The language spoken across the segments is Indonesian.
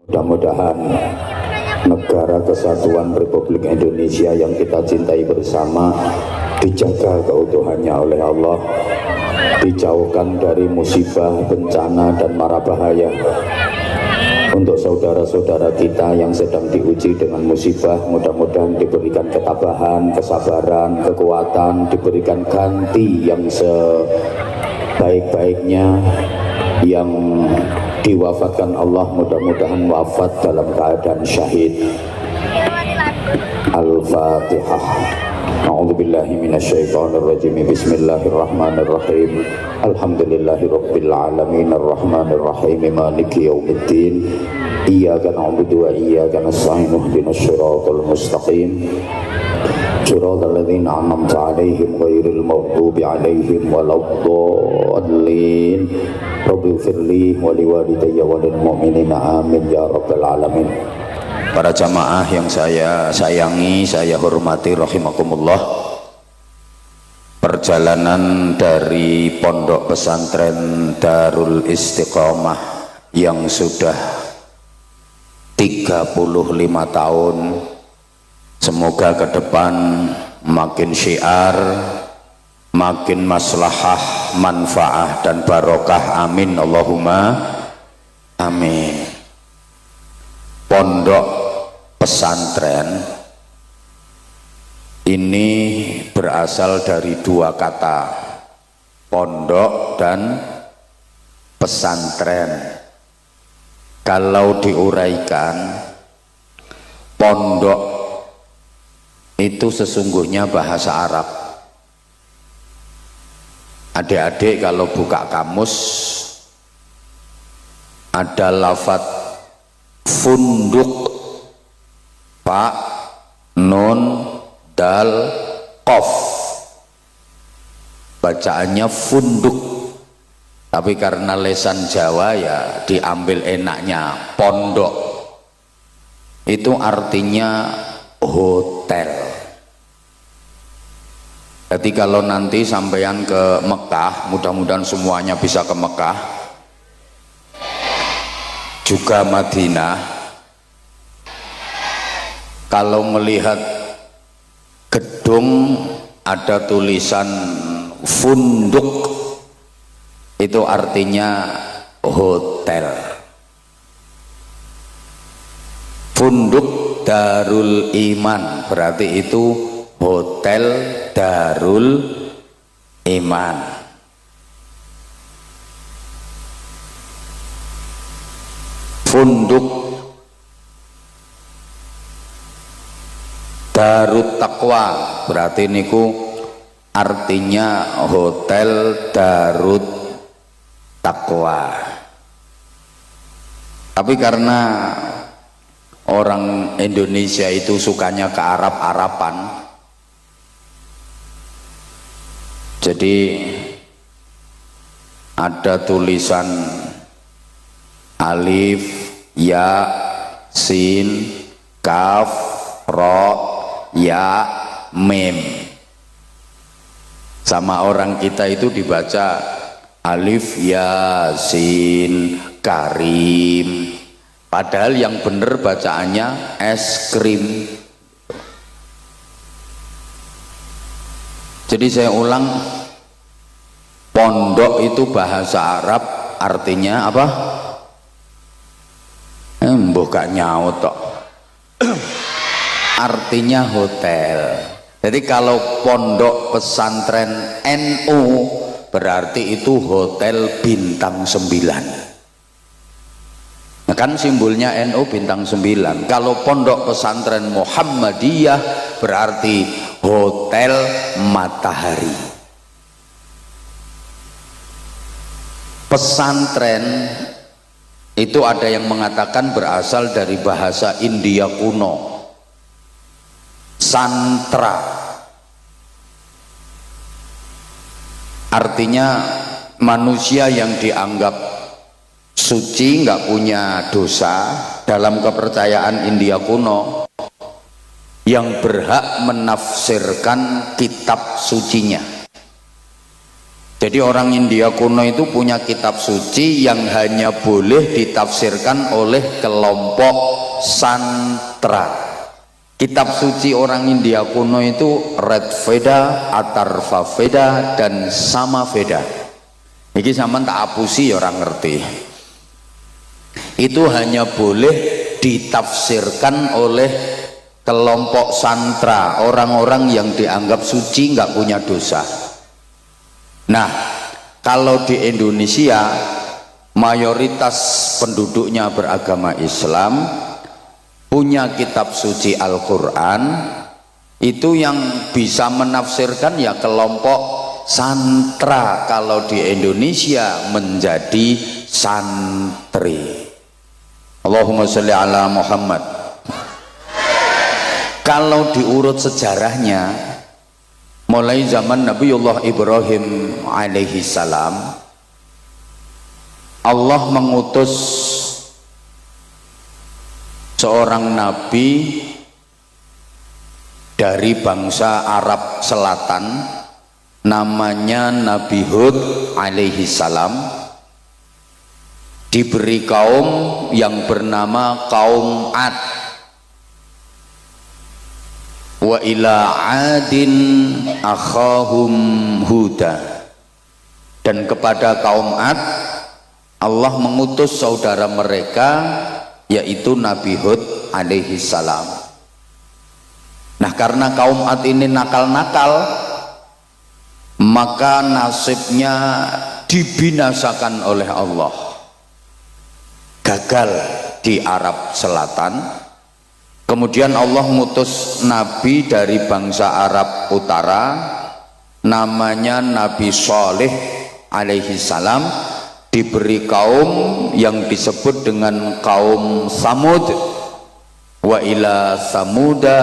Mudah-mudahan negara kesatuan Republik Indonesia yang kita cintai bersama dijaga keutuhannya oleh Allah, dijauhkan dari musibah, bencana, dan mara bahaya. Untuk saudara-saudara kita yang sedang diuji dengan musibah, mudah-mudahan diberikan ketabahan, kesabaran, kekuatan, diberikan ganti yang sebaik-baiknya. Yang diwafatkan Allah mudah-mudahan wafat dalam keadaan syahid. Al-Fatihah. A'udzubillahi minasyaitonirrajim. Bismillahirrahmanirrahim. Alhamdulillahirabbil alamin arrahmanirrahim maliki yaumiddin. Iyyaka na'budu wa iyyaka nasta'in ihdinas siratal mustaqim. Shiratal ladzina an'amta 'alaihim ghairil maghdubi 'alaihim waladdallin. Rabbighfirli wa liwalidayya wa lil mu'minina amin ya rabbal alamin. Para jamaah yang saya sayangi, saya hormati rahimakumullah. Perjalanan dari Pondok Pesantren Darul Istiqomah yang sudah 35 tahun, semoga ke depan makin syiar, makin maslahah, manfaah dan barokah, amin Allahumma amin. Pondok pesantren ini berasal dari dua kata, pondok dan pesantren. Kalau diuraikan, pondok itu sesungguhnya bahasa Arab. Adik-adik kalau buka kamus ada lafaz funduk, fa, nun, dal, qaf, bacaannya funduk, tapi karena lesan Jawa ya diambil enaknya pondok. Itu artinya hotel. Jadi kalau nanti sampean ke Mekah, mudah-mudahan semuanya bisa ke Mekah, juga Madinah, kalau melihat gedung ada tulisan funduk, itu artinya hotel. Funduk Darul Iman berarti itu hotel Darul Iman. Funduk Darut Taqwa berarti niku artinya hotel Darut Taqwa. Tapi karena orang Indonesia itu sukanya ke Arab-Araban, jadi ada tulisan alif, ya, sin, kaf, ro, ya, mim. Sama orang kita itu dibaca alif, ya, sin, karim. Padahal yang benar bacaannya es krim. Jadi saya ulang, pondok itu bahasa Arab artinya apa? Mbok gak nyaut tok. Artinya hotel. Jadi kalau pondok pesantren NU berarti itu hotel bintang 9. Nah, kan simbolnya NU bintang 9. Kalau pondok pesantren Muhammadiyah berarti hotel matahari. Pesantren itu ada yang mengatakan berasal dari bahasa India kuno, santra, artinya manusia yang dianggap suci, nggak punya dosa dalam kepercayaan India kuno, yang berhak menafsirkan kitab sucinya. Jadi orang India kuno itu punya kitab suci yang hanya boleh ditafsirkan oleh kelompok santra. Kitab suci orang India kuno itu Red Veda, Atharva Veda, dan Sama Veda. Ini sama tak apusi orang ngerti. Itu hanya boleh ditafsirkan oleh kelompok santra, orang-orang yang dianggap suci, nggak punya dosa. Nah, kalau di Indonesia mayoritas penduduknya beragama Islam, punya kitab suci Al-Quran, itu yang bisa menafsirkan ya kelompok santra. Kalau di Indonesia menjadi santri. Allahumma sholli ala Muhammad. Kalau diurut sejarahnya, mulai zaman Nabiullah Ibrahim alaihi salam, Allah mengutus seorang nabi dari bangsa Arab Selatan, namanya Nabi Hud alaihi salam, diberi kaum yang bernama kaum Ad. Wa ila adin akhahum huda, dan kepada kaum Ad Allah mengutus saudara mereka yaitu Nabi Hud alaihi salam. Nah, karena kaum Ad ini nakal-nakal, maka nasibnya dibinasakan oleh Allah, gagal di Arab Selatan. Kemudian Allah mengutus nabi dari bangsa Arab Utara, namanya Nabi Shalih alaihi salam, diberi kaum yang disebut dengan kaum Samud. Wa ila samuda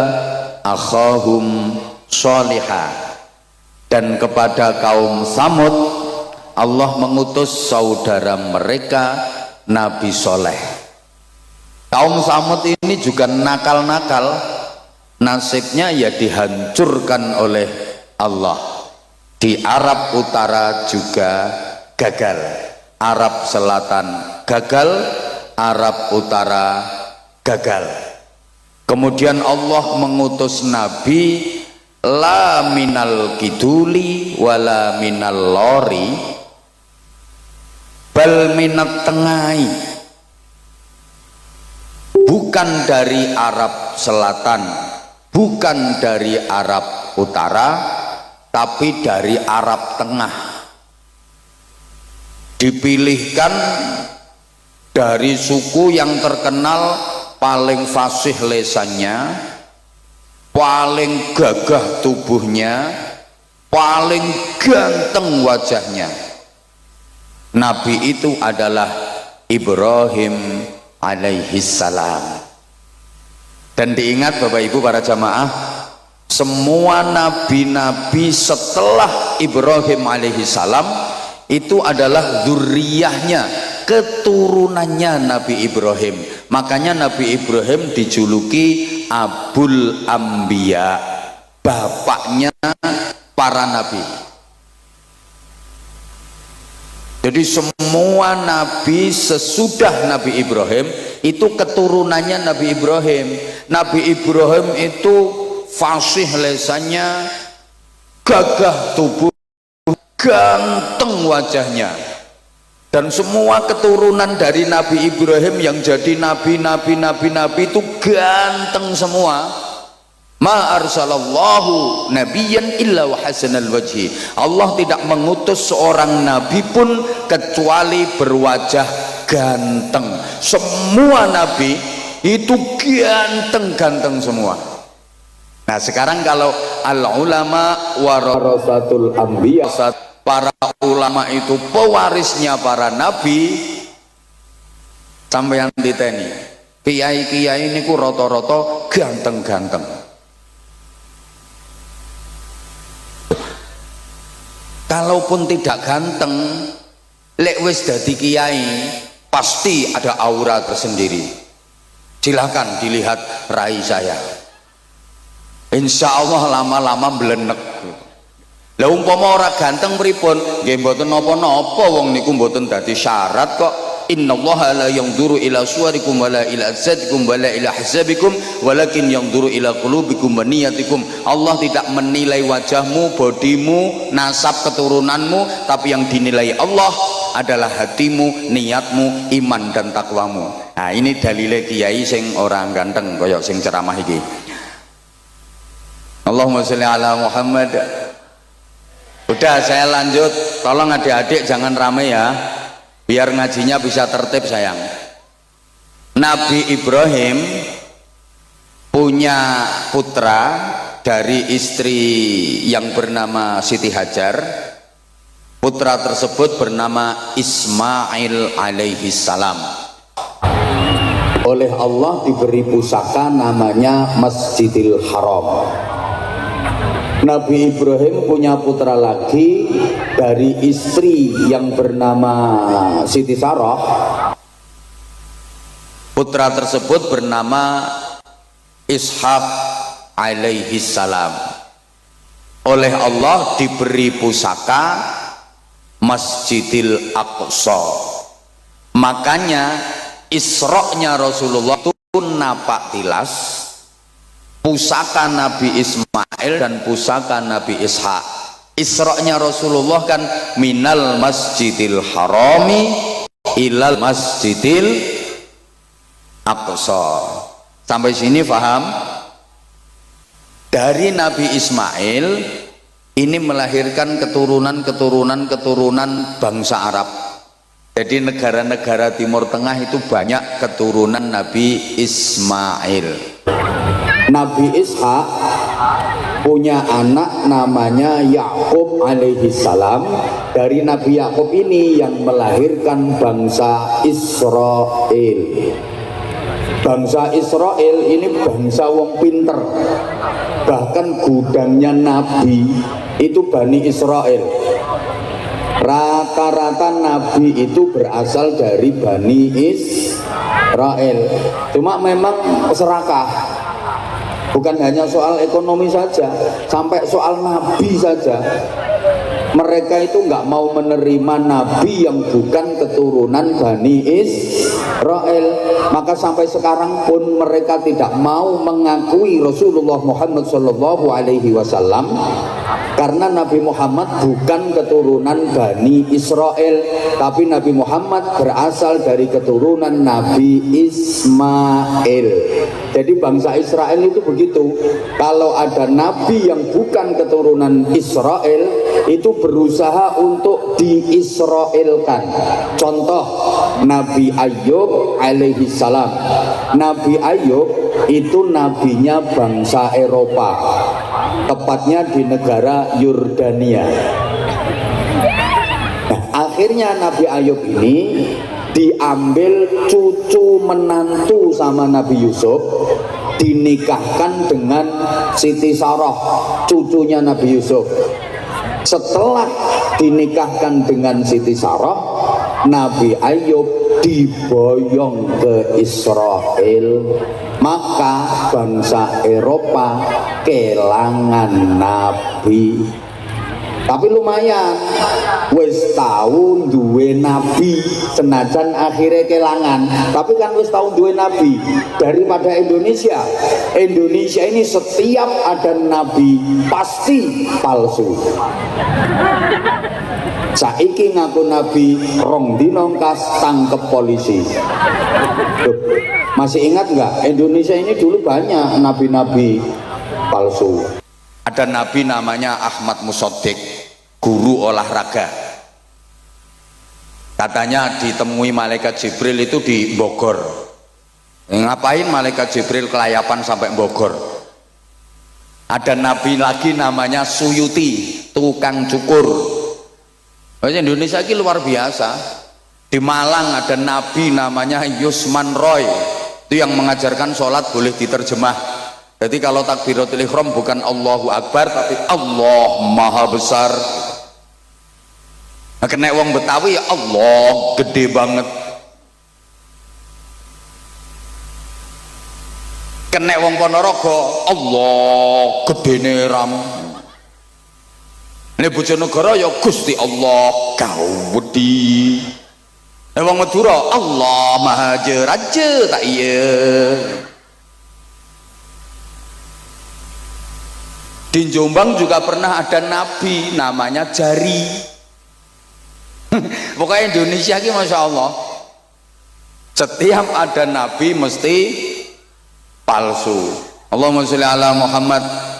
akhahum Shalihah, dan kepada kaum Samud Allah mengutus saudara mereka Nabi Shaleh. Kaum Samud ini juga nakal-nakal, nasibnya ya dihancurkan oleh Allah. Di Arab Utara juga gagal, Arab Selatan gagal, Arab Utara gagal. Kemudian Allah mengutus Nabi la minal kiduli wala minal lori bal minat tengai, bukan dari Arab Selatan, bukan dari Arab Utara, tapi dari Arab Tengah. Dipilihkan dari suku yang terkenal paling fasih lesannya, paling gagah tubuhnya, paling ganteng wajahnya. Nabi itu adalah Ibrahim alaihi salam. Dan diingat Bapak Ibu para jamaah, semua nabi-nabi setelah Ibrahim alaihi salam itu adalah dzurriyyahnya, keturunannya Nabi Ibrahim. Makanya Nabi Ibrahim dijuluki Abul Anbiya, bapaknya para nabi. Jadi semua nabi sesudah Nabi Ibrahim itu keturunannya Nabi Ibrahim. Nabi Ibrahim itu fasih lesannya, gagah tubuh, ganteng wajahnya. Dan semua keturunan dari Nabi Ibrahim yang jadi nabi itu ganteng semua. Ma arsalallahu nabiyyan illa wa hasanal wajhi. Allah tidak mengutus seorang nabi pun kecuali berwajah ganteng. Semua nabi itu ganteng-ganteng semua. Nah, sekarang kalau al ulama warasatul anbiya, para ulama itu pewarisnya para nabi, sampai yang diteni kiai-kiai ini ku roto-roto ganteng-ganteng. Kalaupun tidak ganteng, lek wis dadi kiai pasti ada aura tersendiri. Silahkan dilihat rai saya, insya Allah lama-lama belenek. Lah umpama ora ganteng pripun? Nggih mboten napa-napa, wong niku mboten dadi syarat kok. Innallaha la yanzuru ila suwarikum wala ila ajsadikum wala ila ahzabikum walakin yanzuru ila qulubikum wa niyatikum. Allah tidak menilai wajahmu, bodimu, nasab keturunanmu, tapi yang dinilai Allah adalah hatimu, niatmu, iman dan takwamu. Nah, ini dalile kiai sing orang ganteng kaya sing ceramah iki. Allahumma sholli ala Muhammad. Udah, saya lanjut. Tolong adik-adik jangan rame ya, biar ngajinya bisa tertib sayang. Nabi Ibrahim punya putra dari istri yang bernama Siti Hajar. Putra tersebut bernama Ismail alaihi salam. Oleh Allah diberi pusaka namanya Masjidil Haram. Nabi Ibrahim punya putra lagi dari istri yang bernama Siti Sarah. Putra tersebut bernama Ishak alaihi salam. Oleh Allah diberi pusaka Masjidil Aqsa. Makanya Isra-nya Rasulullah itu napak tilas pusaka Nabi Ismail dan pusaka Nabi Ishak. Isra-nya Rasulullah kan minal Masjidil Harami ilal Masjidil Aqsa. Sampai sini paham? Dari Nabi Ismail ini melahirkan keturunan bangsa Arab. Jadi negara-negara Timur Tengah itu banyak keturunan Nabi Ismail. Nabi Ishak punya anak namanya Yakub alaihi salam. Dari Nabi Yakub ini yang melahirkan bangsa Israel. Bangsa Israel ini bangsa wong pinter. Bahkan gudangnya Nabi itu Bani Israel. Rata-rata Nabi itu berasal dari Bani Israel. Cuma memang serakah. Bukan hanya soal ekonomi saja, sampai soal nabi saja. Mereka itu nggak mau menerima nabi yang bukan keturunan Bani Israel. Maka sampai sekarang pun mereka tidak mau mengakui Rasulullah Muhammad SAW, karena Nabi Muhammad bukan keturunan Bani Israel, tapi Nabi Muhammad berasal dari keturunan Nabi Ismail. Jadi bangsa Israel itu begitu. Kalau ada nabi yang bukan keturunan Israel, itu berusaha untuk diisraelkan. Contoh Nabi Ayub alaihi salam. Nabi Ayub itu nabinya bangsa Eropa, tepatnya di negara Yordania. Nah, akhirnya Nabi Ayub ini diambil cucu menantu sama Nabi Yusuf, dinikahkan dengan Siti Sarah, cucunya Nabi Yusuf. Setelah dinikahkan dengan Siti Sarah, Nabi Ayub diboyong ke Israel. Maka bangsa Eropa kelangan nabi. Tapi lumayan, wis tahu duwe nabi, senajan akhirnya kelangan, tapi kan wis tahu duwe nabi. Daripada Indonesia ini setiap ada nabi pasti palsu. Saiki ngaku nabi, rong dino kas tangkep polisi. Duh, masih ingat nggak? Indonesia ini dulu banyak nabi-nabi palsu. Ada nabi namanya Ahmad Musaddiq, guru olahraga. Katanya ditemui malaikat Jibril itu di Bogor. Ngapain malaikat Jibril kelayapan sampai Bogor? Ada nabi lagi namanya Suyuti, tukang cukur. Indonesia ini luar biasa. Di Malang ada nabi namanya Yusman Roy, itu yang mengajarkan sholat boleh diterjemah. Jadi kalau takbiratul ihram bukan Allahu Akbar tapi Allah Maha Besar. Nah, kena wong Betawi ya Allah gede banget. Kena wong Ponorogo Allah gedene ram. Ini Bojonegoro ya Gusti Allah Gawedi. Wong Madura Allah Maha Raja tak iya. Di Jombang juga pernah ada nabi namanya Jari. Pokoknya Indonesia ini Masya Allah, setiap ada nabi mesti palsu. Allahumma sholli ala Muhammad.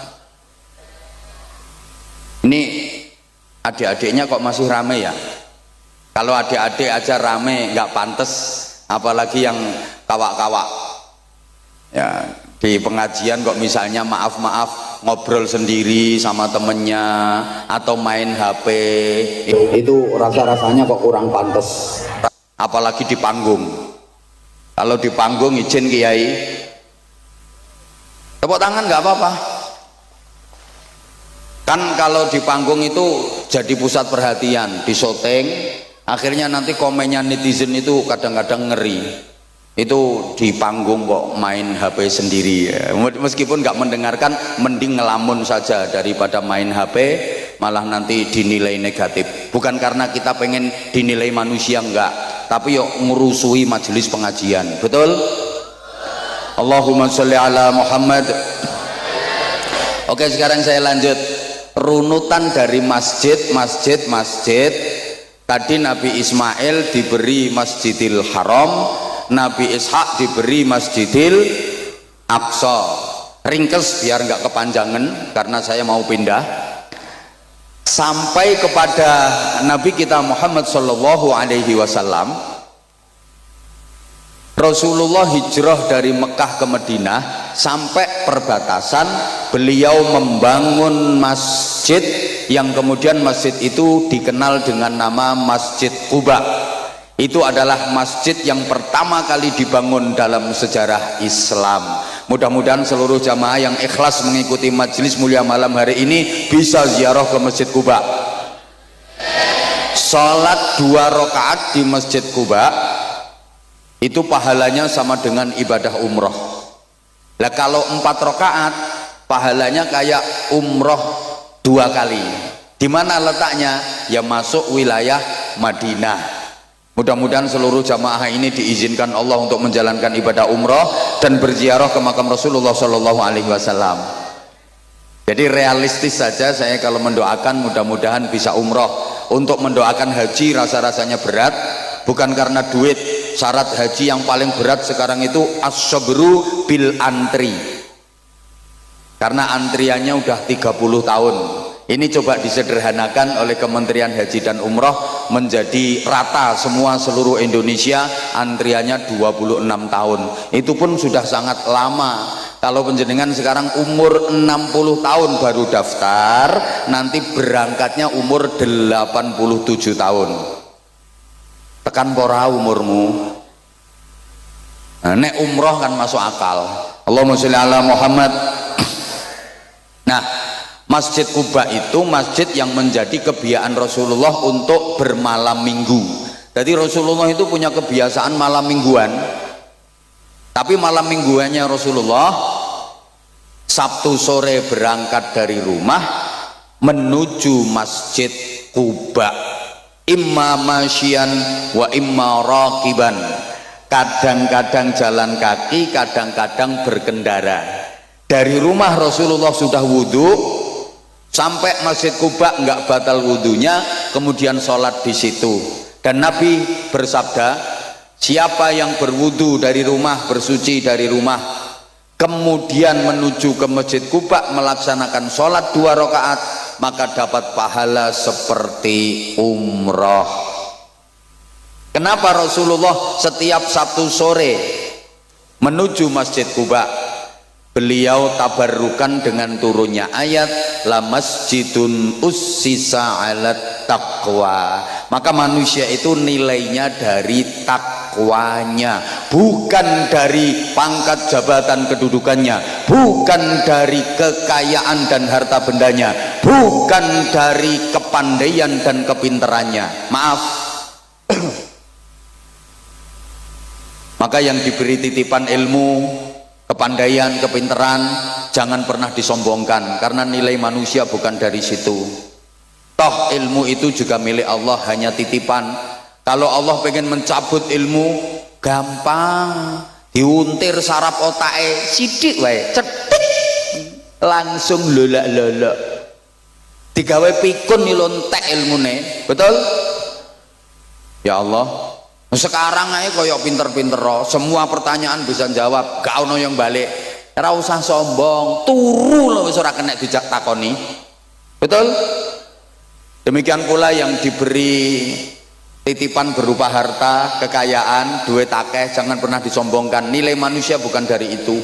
Ini adik-adiknya kok masih rame ya? Kalau adik-adik aja rame nggak pantas, apalagi yang kawak-kawak ya. Di pengajian kok misalnya maaf-maaf ngobrol sendiri sama temennya atau main HP, itu rasa-rasanya kok kurang pantas. apalagi di panggung. Kalau di panggung izin kiai tepuk tangan nggak apa-apa, kan kalau di panggung itu jadi pusat perhatian, di syuting akhirnya nanti komennya netizen itu kadang-kadang ngeri. Itu di panggung kok main HP sendiri ya. Meskipun nggak mendengarkan, mending ngelamun saja daripada main HP malah nanti dinilai negatif. Bukan karena kita pengen dinilai manusia, enggak, tapi yuk ngerusui majelis pengajian. Betul? Allahumma sholli ala Muhammad. Oke, sekarang saya lanjut runutan dari masjid. Tadi Nabi Ismail diberi Masjidil Haram, Nabi Ishak diberi Masjidil Aqsa. Ringkes biar nggak kepanjangan karena saya mau pindah sampai kepada Nabi kita Muhammad Shallallahu Alaihi Wasallam. Rasulullah hijrah dari Mekah ke Madinah, sampai perbatasan beliau membangun masjid yang kemudian masjid itu dikenal dengan nama Masjid Quba. Itu adalah masjid yang pertama kali dibangun dalam sejarah Islam. Mudah-mudahan seluruh jamaah yang ikhlas mengikuti majelis mulia malam hari ini bisa ziarah ke Masjid Quba. Salat 2 rakaat di Masjid Quba itu pahalanya sama dengan ibadah umroh. Lah kalau 4 rakaat pahalanya kayak umroh 2 kali. Di mana letaknya? Ya masuk wilayah Madinah. Mudah-mudahan seluruh jamaah ini diizinkan Allah untuk menjalankan ibadah umroh dan berziarah ke makam Rasulullah Shallallahu Alaihi Wasallam. Jadi realistis saja saya kalau mendoakan mudah-mudahan bisa umroh. Untuk mendoakan haji rasa-rasanya berat, bukan karena duit. Syarat haji yang paling berat sekarang itu as-sabru bil antri, karena antriannya udah 30 tahun. Ini coba disederhanakan oleh Kementerian Haji dan Umroh menjadi rata semua seluruh Indonesia, antriannya 26 tahun. Itu pun sudah sangat lama. Kalau penjenengan sekarang umur 60 tahun baru daftar, nanti berangkatnya umur 87 tahun. Tekan pora umurmu. Nah, nek umroh kan masuk akal. Allahumma sholli ala Muhammad. Nah, Masjid Quba itu masjid yang menjadi kebiasaan Rasulullah untuk bermalam minggu. Jadi Rasulullah itu punya kebiasaan malam mingguan. Tapi malam mingguannya Rasulullah Sabtu sore berangkat dari rumah menuju Masjid Quba, imma masyian wa imma raqiban. Kadang-kadang jalan kaki, kadang-kadang berkendara. Dari rumah Rasulullah sudah wudhu, sampai Masjid Quba nggak batal wudhunya, kemudian sholat di situ. Dan Nabi bersabda, siapa yang berwudhu dari rumah, bersuci dari rumah, kemudian menuju ke Masjid Quba melaksanakan sholat 2 rakaat, maka dapat pahala seperti umroh. Kenapa Rasulullah setiap Sabtu sore menuju Masjid Quba? Beliau tabarrukan dengan turunnya ayat la masjidun ussisa 'alat taqwa. Maka manusia itu nilainya dari takwanya, bukan dari pangkat jabatan kedudukannya, bukan dari kekayaan dan harta bendanya, bukan dari kepandaian dan kepintarannya. Maaf. Maka yang diberi titipan ilmu, kepandaian, kepintaran jangan pernah disombongkan, karena nilai manusia bukan dari situ. Toh ilmu itu juga milik Allah, hanya titipan. Kalau Allah pengen mencabut ilmu, gampang, diuntir saraf otake sidik wae, cetik langsung lolak-lolak. Digawe pikun nilontek ilmune, betul? Ya Allah, sekarang aja koyok pinter-pinter, semua pertanyaan bisa jawab, gak ono yang balik. Ora usah sombong, turu lho wis ora kena dijak takoni. Betul? Demikian pula yang diberi titipan berupa harta, kekayaan, duit akeh, jangan pernah disombongkan. Nilai manusia bukan dari itu.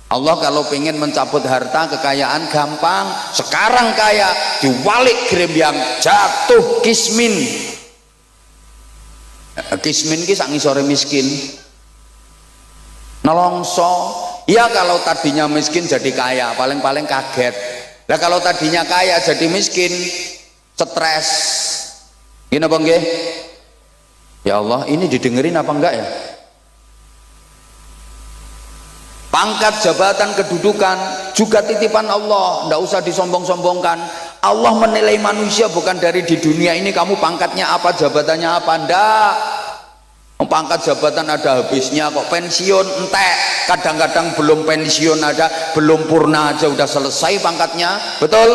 Allah kalau pengen mencabut harta, kekayaan gampang. Sekarang kaya, diwalik grembyang, jatuh kismin. Kismin ki sak ngisore miskin. Nelongso. Ya kalau tadinya miskin jadi kaya, paling-paling kaget. Nah kalau tadinya kaya jadi miskin, stres. Gini apa enggak? Ya Allah, ini didengerin apa enggak ya? Pangkat, jabatan, kedudukan juga titipan Allah, ndak usah disombong-sombongkan. Allah menilai manusia bukan dari di dunia ini kamu pangkatnya apa, jabatannya apa, ndak. Pangkat jabatan ada habisnya kok, pensiun entek, kadang-kadang belum pensiun ada, belum purna aja udah selesai pangkatnya, betul?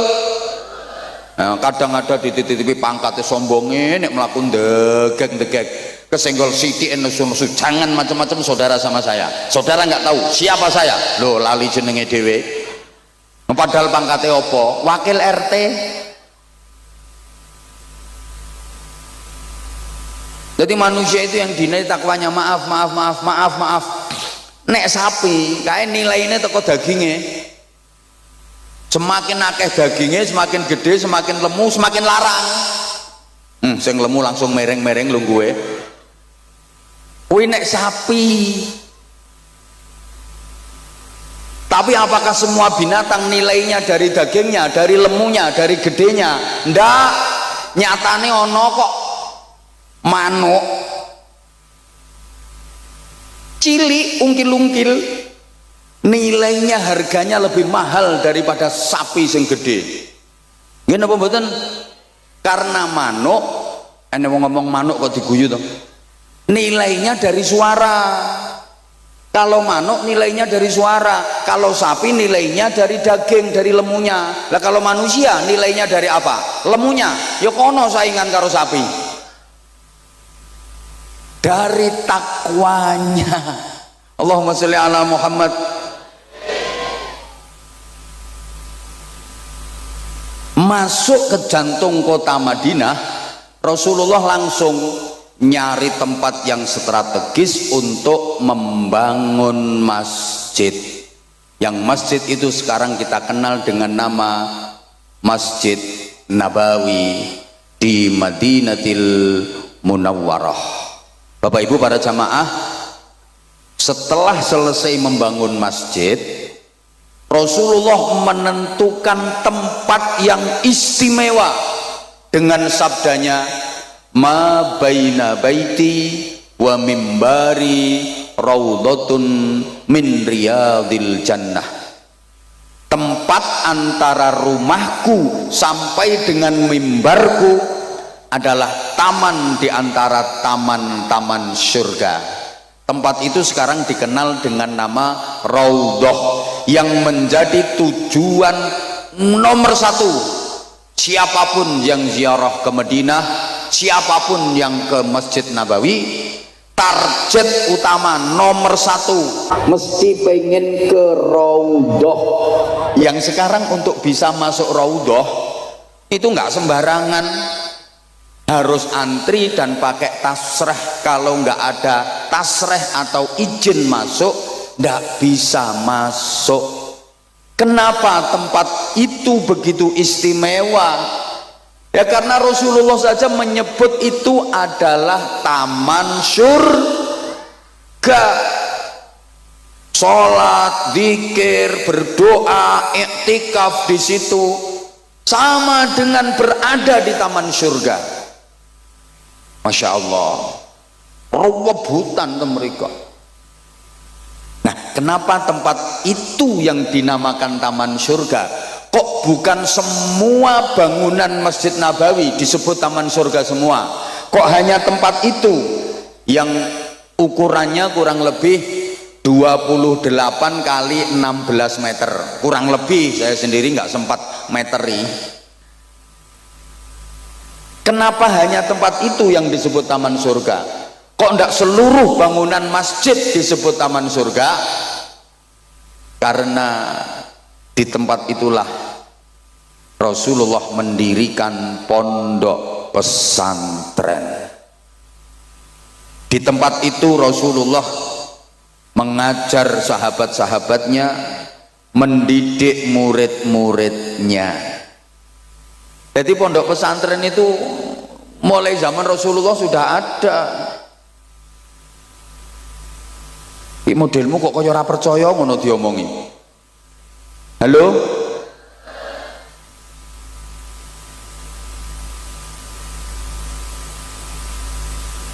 Nah, kadang ada di titipi pangkatnya sombongin, nek melakukan degek kesenggol siti nesu-nesu, jangan macam-macam saudara sama saya. Saudara nggak tahu siapa saya, loh lali jenenge dewe. Padahal pangkatnya opo, wakil RT. Jadi manusia itu yang dinilai takwanya maaf. Nek sapi, kayak nilainya teko dagingnya. Semakin akeh dagingnya, semakin gede, semakin lemu, semakin larang. Sing lemu langsung mereng-mereng lu gue. Wih nek sapi. Tapi apakah semua binatang nilainya dari dagingnya, dari lemunya, dari gedenya? Ndak. Nyatane ono kok manuk cilik ungkil-ungkil nilainya harganya lebih mahal daripada sapi sing gede. Ngene apa mboten? Karena manuk, ene wong ngomong manuk kok diguyu to. Nilainya dari suara. Kalau manuk nilainya dari suara, kalau sapi nilainya dari daging, dari lemunya. Lah kalau manusia nilainya dari apa? Lemunya. Ya kono saingan karo sapi. Dari takwanya. Allahumma sholli ala Muhammad. Masuk ke jantung kota Madinah, Rasulullah langsung nyari tempat yang strategis untuk membangun masjid. Yang masjid itu sekarang kita kenal dengan nama Masjid Nabawi di Madinatil Munawwarah. Bapak Ibu para jamaah, setelah selesai membangun masjid, Rasulullah menentukan tempat yang istimewa dengan sabdanya, ma baina baiti wa mimbari raudhatun min riyadil jannah. Tempat antara rumahku sampai dengan mimbarku adalah taman di antara taman-taman surga. Tempat itu sekarang dikenal dengan nama Raudhah, yang menjadi tujuan nomor satu siapapun yang ziarah ke Madinah, siapapun yang ke Masjid Nabawi, target utama nomor satu mesti pengen ke Raudhah. Yang sekarang untuk bisa masuk Raudhah itu nggak sembarangan, harus antri dan pakai tasreh. Kalau nggak ada tasreh atau izin masuk, nggak bisa masuk. Kenapa tempat itu begitu istimewa? Ya karena Rasulullah saja menyebut itu adalah taman surga. Sholat, zikir, berdoa, iktikaf di situ sama dengan berada di taman surga. Masya Allah, rebutan mereka. Nah, kenapa tempat itu yang dinamakan taman surga? kok bukan semua bangunan Masjid Nabawi disebut taman surga semua, kok hanya tempat itu yang ukurannya kurang lebih 28 kali 16 meter, kurang lebih, saya sendiri nggak sempat meteri. Kenapa hanya tempat itu yang disebut taman surga? Kok enggak seluruh bangunan masjid disebut taman surga? Karena di tempat itulah Rasulullah mendirikan pondok pesantren. Di tempat itu Rasulullah mengajar sahabat-sahabatnya, mendidik murid-muridnya. Jadi pondok pesantren itu mulai zaman Rasulullah sudah ada. Iki modelmu kok kaya ora percaya ngono diomongi. Halo?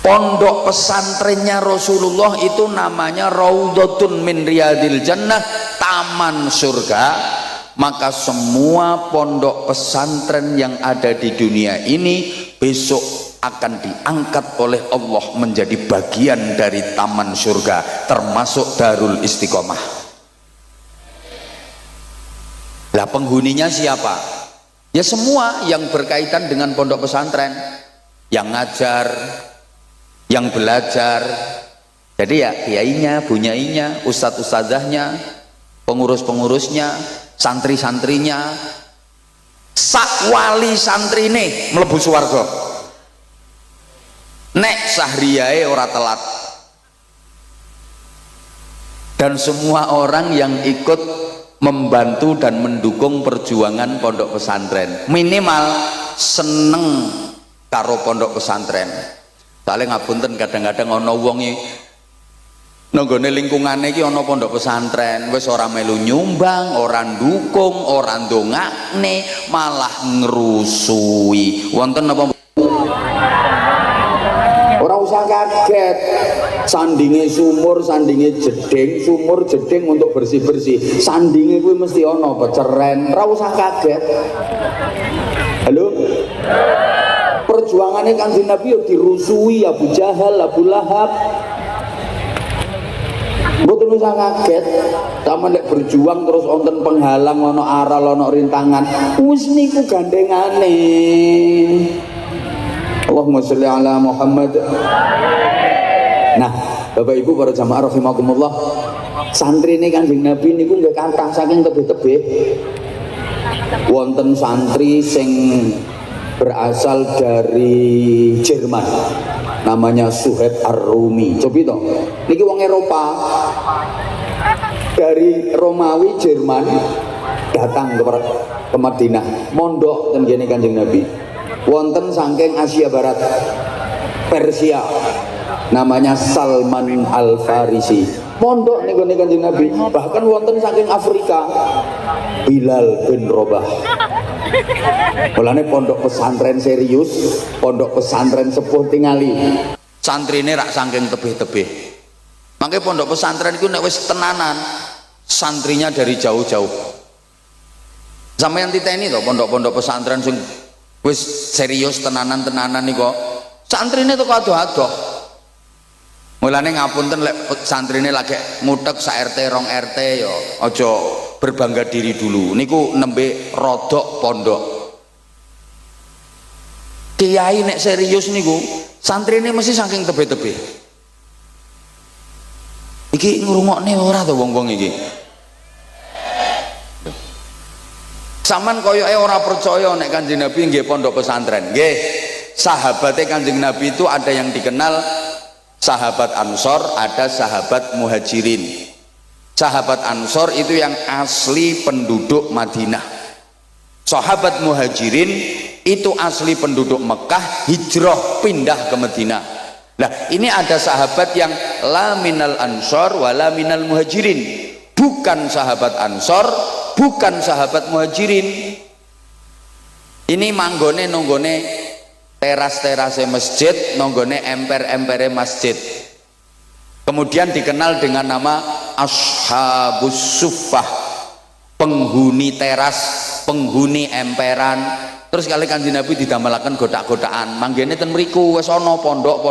Pondok pesantrennya Rasulullah itu namanya Raudhatun min Riyadil Jannah, taman surga. Maka semua pondok pesantren yang ada di dunia ini besok akan diangkat oleh Allah menjadi bagian dari taman surga, termasuk Darul Istiqomah. Lah penghuninya siapa? Ya semua yang berkaitan dengan pondok pesantren, yang ngajar, yang belajar. Jadi ya kiainya, bunyainya, ustadz-ustadzahnya, pengurus-pengurusnya, santri-santrinya, sak wali santrine mlebu swarga. Nek sahriyae ora telat. Dan semua orang yang ikut membantu dan mendukung perjuangan pondok pesantren minimal seneng karo pondok pesantren. Soalnya ngapunten kadang-kadang ana wong nanggone lingkungane iki ana pondok pesantren wis ora melu nyumbang, ora ndukung, ora ndongakne, malah ngrusui. Wonten apa? Ora usah kaget. Sandinge sumur, sandinge jeding, sumur jeding untuk bersih-bersih. Sandinge kuwi mesti ana peceren. Ora usah kaget. Halo? Perjuangannya Kanjeng Nabi yo dirusui Abu Jahal, Abu Lahab. Mboten usah kaget, sama nek berjuang terus wonten penghalang, ono aral, ono rintangan, wis niku gandengane. Allahumma sholli ala Muhammad. Nah, Bapak Ibu para jamaah rahimakumullah, santrine Kanjeng Nabi niku nggih kathah saking tebih-tebih. Wonten santri sing berasal dari Jerman, namanya Suhaib Ar-Rumi. Coba itu, niki wong Eropa, dari Romawi Jerman datang ke Madinah, mondok ten kene Kanjeng Nabi. Wonten saking Asia Barat, Persia, namanya Salman Al-Farisi, mondok ning Kanjeng Nabi. Bahkan wonten saking Afrika, Bilal bin Rabah. Mulane pondok pesantren serius, pondok pesantren sepuh tingali. Santrine rak saking tebih-tebih. Mangke pondok pesantren iku nek wis tenanan, santrinya dari jauh-jauh. Sampeyan titeni to pondok-pondok pesantren sing wis serius tenanan-tenanan niku, santrine teko adoh-adoh. Mulane ngapunten lek santrine lagi ngutek sak RT 2 RT ya aja berbangga diri dulu. Niku nembe rodok pondok. Kiai nek serius niku santrine mesti saking tebih-tebih. Iki ngrungokne ora to wong-wong iki. Saman koyoke ora percaya nek Kanjeng Nabi nggih pondok pesantren. Nggih, sahabate Kanjeng Nabi itu ada yang dikenal sahabat Ansor, ada sahabat Muhajirin. Sahabat Ansor itu yang asli penduduk Madinah. Sahabat Muhajirin itu asli penduduk Mekah, hijrah pindah ke Madinah. Nah, ini ada sahabat yang la minal Ansor wa la minal Muhajirin. Bukan sahabat Ansor, bukan sahabat Muhajirin. Ini manggone nonggone teras-terase masjid, nonggone emper-empere masjid. Kemudian dikenal dengan nama Ashabus Suffah, penghuni teras, penghuni emperan. Terus kali Kanjeng Nabi didamelaken godak-godakan. Manggene ten mriku wis ana pondok,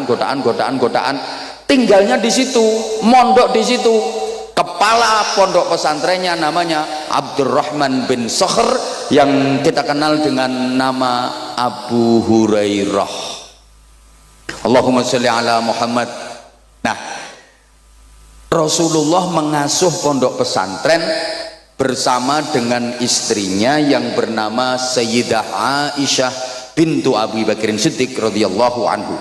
godakan. Tinggalnya di situ, mondok di situ. Kepala pondok pesantrennya namanya Abdurrahman bin Sakhr yang kita kenal dengan nama Abu Hurairah. Allahumma sholli ala Muhammad. Nah, Rasulullah mengasuh pondok pesantren bersama dengan istrinya yang bernama Sayyidah Aisyah bintu Abi Bakrin Siddiq radhiyallahu anhu.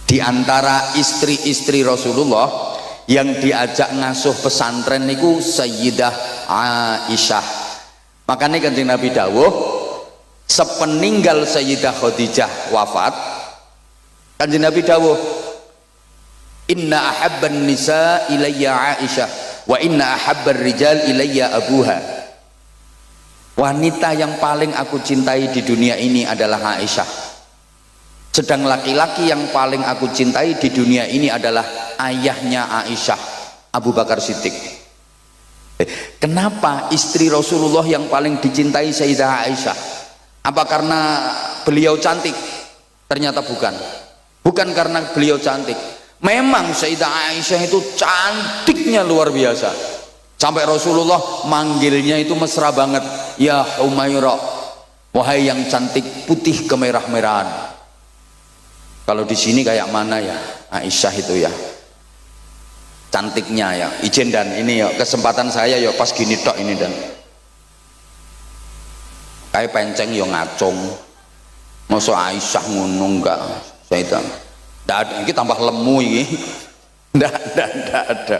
Di antara istri-istri Rasulullah yang diajak ngasuh pesantren niku Sayyidah Aisyah. Makanya Kanjeng Nabi dawuh sepeninggal Sayyidah Khadijah wafat, Kanjeng Nabi dawuh, inna ahabban nisa ilayya Aisyah wa inna ahabbar rijal ilayya abuha. Wanita yang paling aku cintai di dunia ini adalah Aisyah, sedang laki-laki yang paling aku cintai di dunia ini adalah ayahnya Aisyah, Abu Bakar Siddiq. Kenapa istri Rasulullah yang paling dicintai Sayyidah Aisyah? Apa karena beliau cantik? Ternyata bukan. Bukan karena beliau cantik. Memang Sayyidah Aisyah itu cantiknya luar biasa, sampai Rasulullah manggilnya itu mesra banget, ya Humaira, wahai yang cantik putih kemerah-merahan. Kalau di sini kayak mana ya Aisyah itu ya cantiknya ya. Ijen dan ini ya kesempatan saya ya pas gini tok ini dan kayak penceng ya ngacung, masa Aisyah ngono enggak Sayyidah. Nggak ada, ini tambah lemu ini. Nggak ada.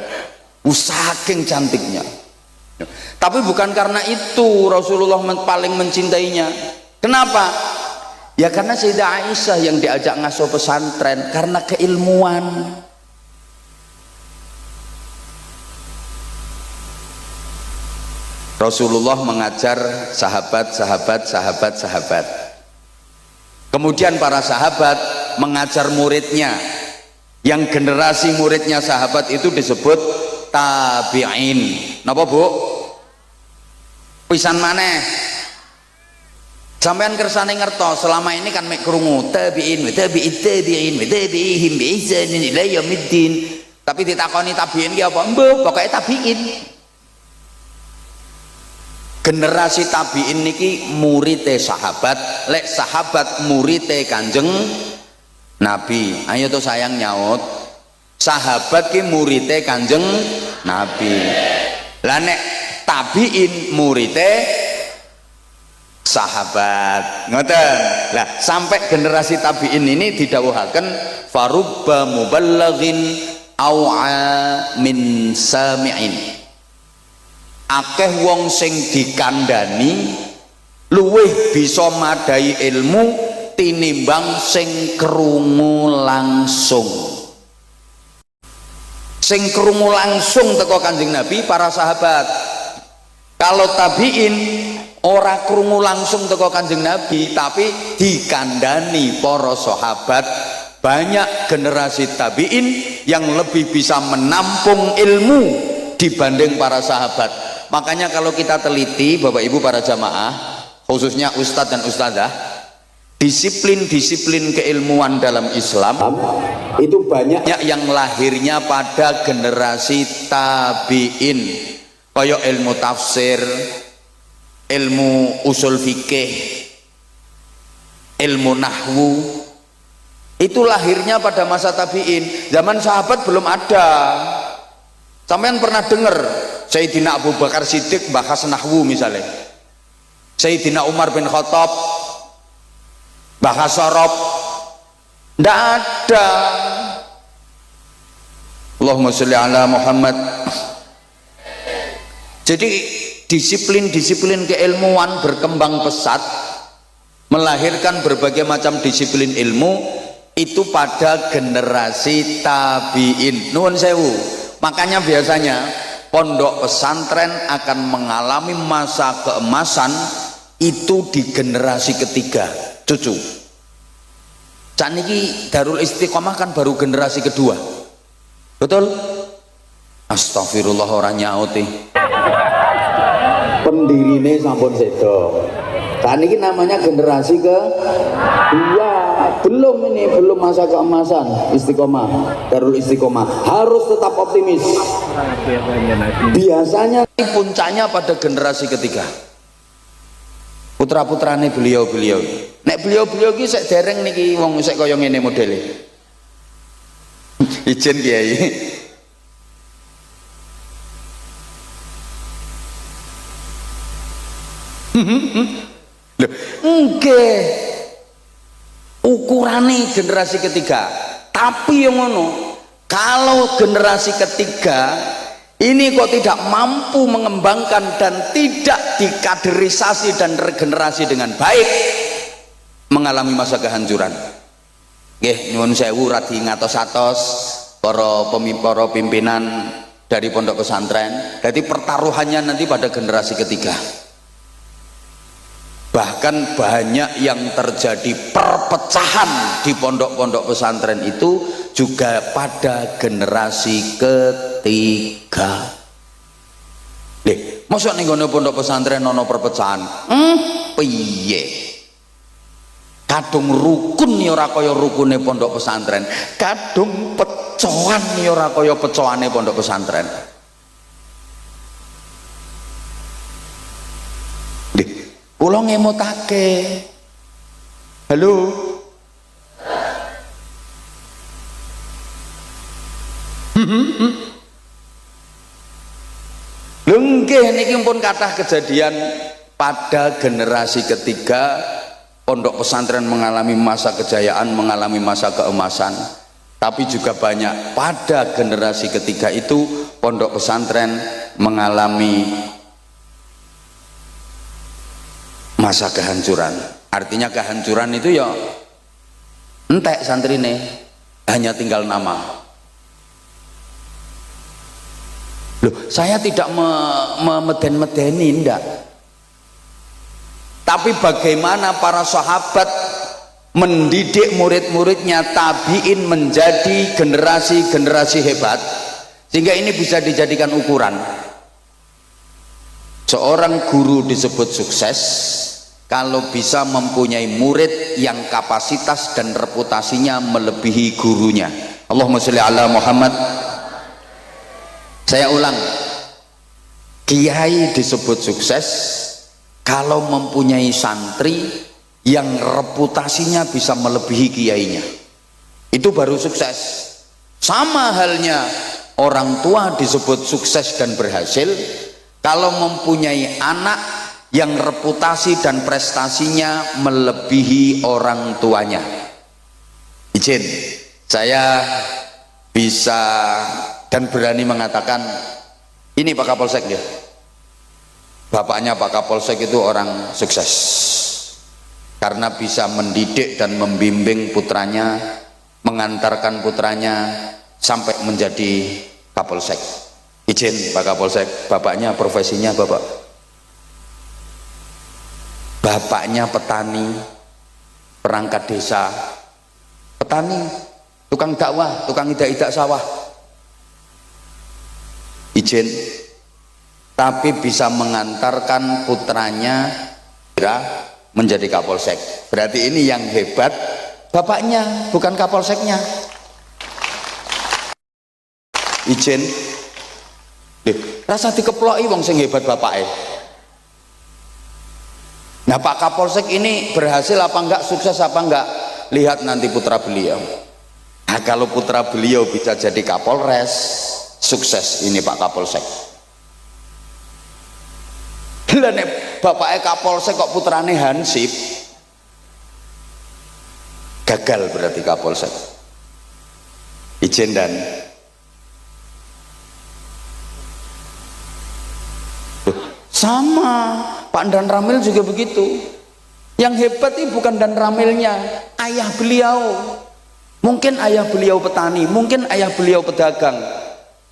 Saking cantiknya. Tapi bukan karena itu Rasulullah paling mencintainya. Kenapa? Ya karena Sayyidah Aisyah yang diajak ngasuh pesantren karena keilmuan. Rasulullah mengajar sahabat. Kemudian para sahabat mengajar muridnya, yang generasi muridnya sahabat itu disebut tabi'in. Napa Bu? Pisan maneh sampean kersane ngertos selama ini kan mek krungu tabi'in tabi'ihim bi ihsanin ila yaumiddin, tapi ditakoni tabi'in ki apa? Mbah, pokoke tabi'in. Generasi tabi'in niki murite sahabat, lek sahabat murite Kanjeng Nabi. Ayo tuh sayang nyaut, sahabat ki murite Kanjeng Nabi. Lah nek tabi'in murite sahabat, ngoten. Lah sampai generasi tabi'in ini didhawuhaken farubba muballighin au'a min sami'in. Akeh wong sing dikandani luwih bisa madai ilmu tinimbang sing krungu langsung. Sing krungu langsung teko Kanjeng Nabi para sahabat. Kalau tabi'in ora krungu langsung teko Kanjeng Nabi tapi dikandani para sahabat. Banyak generasi tabi'in yang lebih bisa menampung ilmu dibanding para sahabat. Makanya kalau kita teliti Bapak Ibu para jamaah, khususnya ustadz dan ustadzah, disiplin-disiplin keilmuan dalam Islam itu banyak yang lahirnya pada generasi tabi'in. Kayak ilmu tafsir, ilmu usul fikih, ilmu nahwu, itu lahirnya pada masa tabi'in. Zaman sahabat belum ada. Sampean pernah dengar Sayyidina Abu Bakar Siddiq bahas nahwu misalnya, Sayyidina Umar bin Khattab bahas sorob? Tidak ada. Allahumma sholli ala Muhammad. Jadi disiplin-disiplin keilmuan berkembang pesat, melahirkan berbagai macam disiplin ilmu itu pada generasi tabi'in. Nuwun sewu. Makanya biasanya pondok pesantren akan mengalami masa keemasan itu di generasi ketiga, cucu. Caniki Darul Istiqomah kan baru generasi kedua, betul? Astagfirullah, orang nyauti. Pendirine sampun sedo. Kan ini namanya generasi ke dua. Belum masa keemasan. Istiqomah, Darul Istiqomah harus tetap optimis. Biasanya Puncaknya pada generasi ketiga. Putra-putrane beliau-beliau. Nek beliau-beliau ki sek dereng niki wong sek kaya ngene modele. Ijen Kiai. Loh, nggih. Ukurane generasi ketiga. Tapi yang ngono, kalau generasi ketiga ini kok tidak mampu mengembangkan dan tidak dikaderisasi dan regenerasi dengan baik, mengalami masa kehancuran. Nggih, nyuwun sewu radi ngatos-atos para pimpinan dari pondok pesantren. Jadi pertaruhannya nanti pada generasi ketiga. Bahkan banyak yang terjadi perpecahan di pondok-pondok pesantren itu juga pada generasi ketiga. Masa ning ngene pondok pesantren ono perpecahan? Piye? Kadung rukun ya ora kaya rukune pondok pesantren. Kadung pecohan ya ora kaya pecohane pondok pesantren. Kula ngemotake. Halo. Lenggih niki pun kathah kejadian pada generasi ketiga pondok pesantren mengalami masa kejayaan, mengalami masa keemasan. Tapi juga banyak pada generasi ketiga itu pondok pesantren mengalami masa kehancuran. Artinya kehancuran itu ya entek santrine, hanya tinggal nama. Loh, saya tidak memeden-medeni, ndak. Tapi bagaimana para sahabat mendidik murid-muridnya tabi'in menjadi generasi-generasi hebat, sehingga ini bisa dijadikan ukuran. Seorang guru disebut sukses kalau bisa mempunyai murid yang kapasitas dan reputasinya melebihi gurunya. Allahumma sholli ala Muhammad. Saya ulang, kiai disebut sukses kalau mempunyai santri yang reputasinya bisa melebihi kiainya. Itu baru sukses. Sama halnya orang tua disebut sukses dan berhasil kalau mempunyai anak yang reputasi dan prestasinya melebihi orang tuanya. Izin, saya bisa dan berani mengatakan ini Pak Kapolsek ya. Bapaknya Pak Kapolsek itu orang sukses karena bisa mendidik dan membimbing putranya, mengantarkan putranya sampai menjadi Kapolsek. Izin Pak Kapolsek, bapaknya profesinya bapaknya petani, perangkat desa, petani, tukang dakwah, tukang idak-idak sawah. Izin, tapi bisa mengantarkan putranya menjadi Kapolsek. Berarti ini yang hebat bapaknya, bukan Kapolseknya. Izin, rasa dikeploki wong sing hebat bapake. Nah, Pak Kapolsek ini berhasil apa enggak, sukses apa enggak, lihat nanti putra beliau. Nah, kalau putra beliau bisa jadi Kapolres, sukses ini Pak Kapolsek. Lah nek bapake Kapolsek kok putrane Hansip, gagal berarti Kapolsek. Izin dan sama Pak Dan Ramil juga begitu. Yang hebat itu bukan Dan Ramilnya, ayah beliau. Mungkin ayah beliau petani, mungkin ayah beliau pedagang,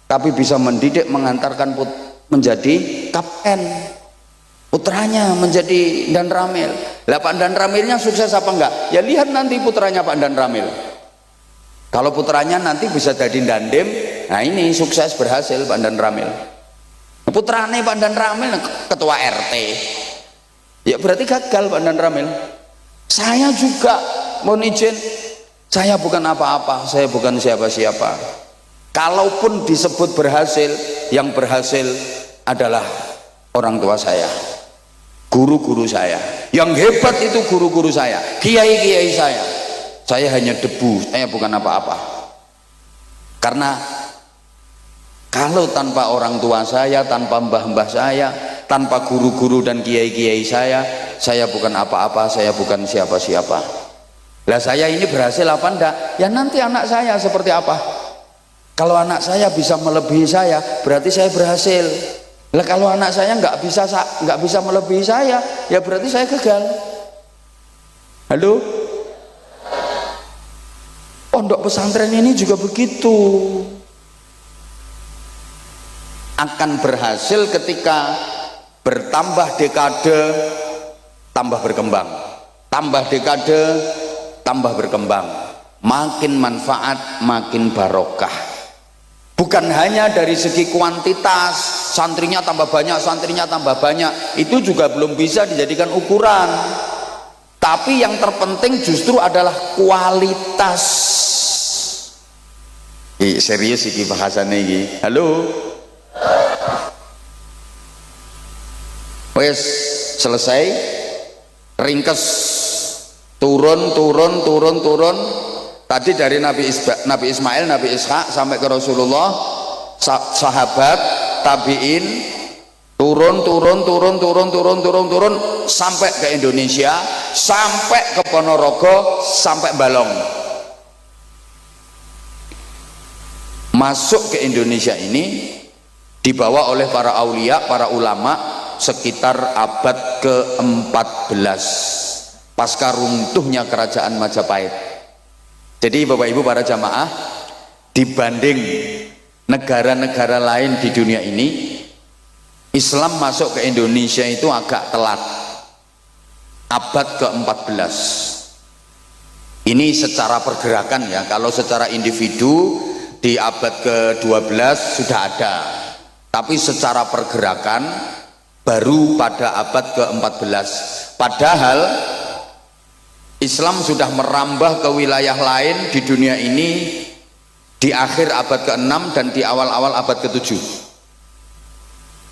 tapi bisa mendidik, mengantarkan menjadi kapten. Putranya menjadi Dan Ramil. Lah Pak Dan Ramilnya sukses apa enggak? Ya lihat nanti putranya Pak Dan Ramil. Kalau putranya nanti bisa jadi Dandim, Nah ini sukses berhasil Pak Dan Ramil. Putrane Pak Dan Ramil ketua RT. Ya berarti gagal Pak Dan Ramil. Saya juga mohon izin, saya bukan apa-apa, saya bukan siapa-siapa. Kalaupun disebut berhasil, yang berhasil adalah orang tua saya, guru-guru saya. Yang hebat itu guru-guru saya, kiai-kiai saya. Saya hanya debu, saya bukan apa-apa. Karena kalau tanpa orang tua saya, tanpa mbah-mbah saya, tanpa guru-guru dan kiai-kiai saya bukan apa-apa, saya bukan siapa-siapa. Lah saya ini berhasil apa enggak? Ya nanti anak saya seperti apa? Kalau anak saya bisa melebihi saya, berarti saya berhasil. Lah kalau anak saya nggak bisa melebihi saya, ya berarti saya gagal. Halo? Pondok pesantren ini juga begitu. Akan berhasil ketika bertambah dekade tambah berkembang, tambah dekade tambah berkembang, makin manfaat makin barokah. Bukan hanya dari segi kuantitas, santrinya tambah banyak, santrinya tambah banyak, itu juga belum bisa dijadikan ukuran. Tapi yang terpenting justru adalah kualitas. Serius iki bahasane iki. Halo. Wes selesai, ringkes, turun. Tadi dari Nabi Ismail, Nabi Ishak sampai ke Rasulullah, sahabat, tabiin, turun sampai ke Indonesia, sampai ke Ponorogo, sampai Balong. Masuk ke Indonesia ini dibawa oleh para aulia, para ulama sekitar abad ke-14 pasca runtuhnya kerajaan Majapahit. Jadi Bapak Ibu para jamaah, dibanding negara-negara lain di dunia ini, Islam masuk ke Indonesia itu agak telat, abad ke-14. Ini secara pergerakan ya, kalau secara individu di abad ke-12 sudah ada, tapi secara pergerakan baru pada abad ke-14. Padahal Islam sudah merambah ke wilayah lain di dunia ini di akhir abad ke-6 dan di awal-awal abad ke-7.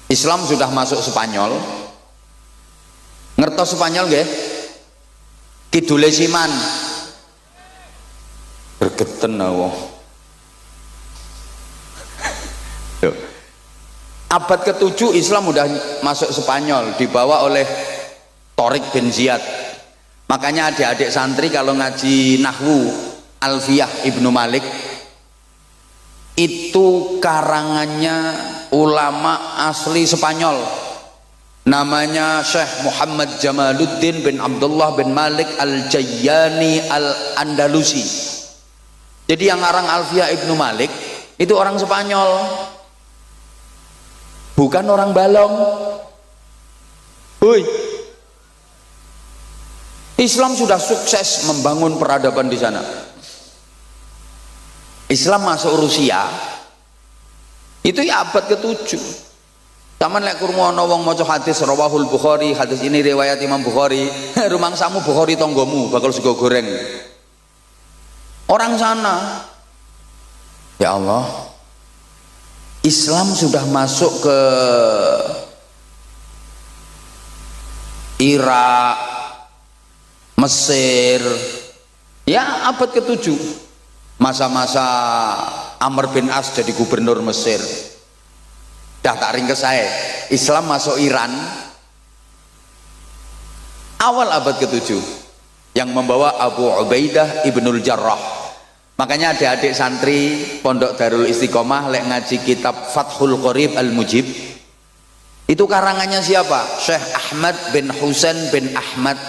Islam sudah masuk Spanyol. Ngertos Spanyol nggih? Kidule Siman. Bergeten awak. Abad ke-7 Islam sudah masuk Spanyol, dibawa oleh Torik bin Ziyad. Makanya adik-adik santri kalau ngaji Nahwu Alfiyah Ibnu Malik, itu karangannya ulama asli Spanyol, namanya Syekh Muhammad Jamaluddin bin Abdullah bin Malik Al-Jayyani Al-Andalusi. Jadi yang ngarang Alfiyah Ibnu Malik itu orang Spanyol, bukan orang Balong. Hui, Islam sudah sukses membangun peradaban di sana. Islam masuk Rusia itu ya abad ke-7. Taman lek krungu ana wong maca hadis rawahul Bukhari, hadis ini riwayat Imam Bukhari, rumangsamu Bukhari tonggomu bakal sego goreng. Orang sana, ya Allah, Islam sudah masuk ke Irak, Mesir, ya abad ke-7, masa-masa Amr bin As jadi gubernur Mesir. Dah tak ringkes saya, Islam masuk Iran awal abad ke-7 yang membawa Abu Ubaidah Ibnul Jarrah. Makanya adik-adik santri Pondok Darul Istiqomah lek ngaji kitab Fathul Qorib Al-Mujib, itu karangannya siapa? Syekh Ahmad bin Husain bin Ahmad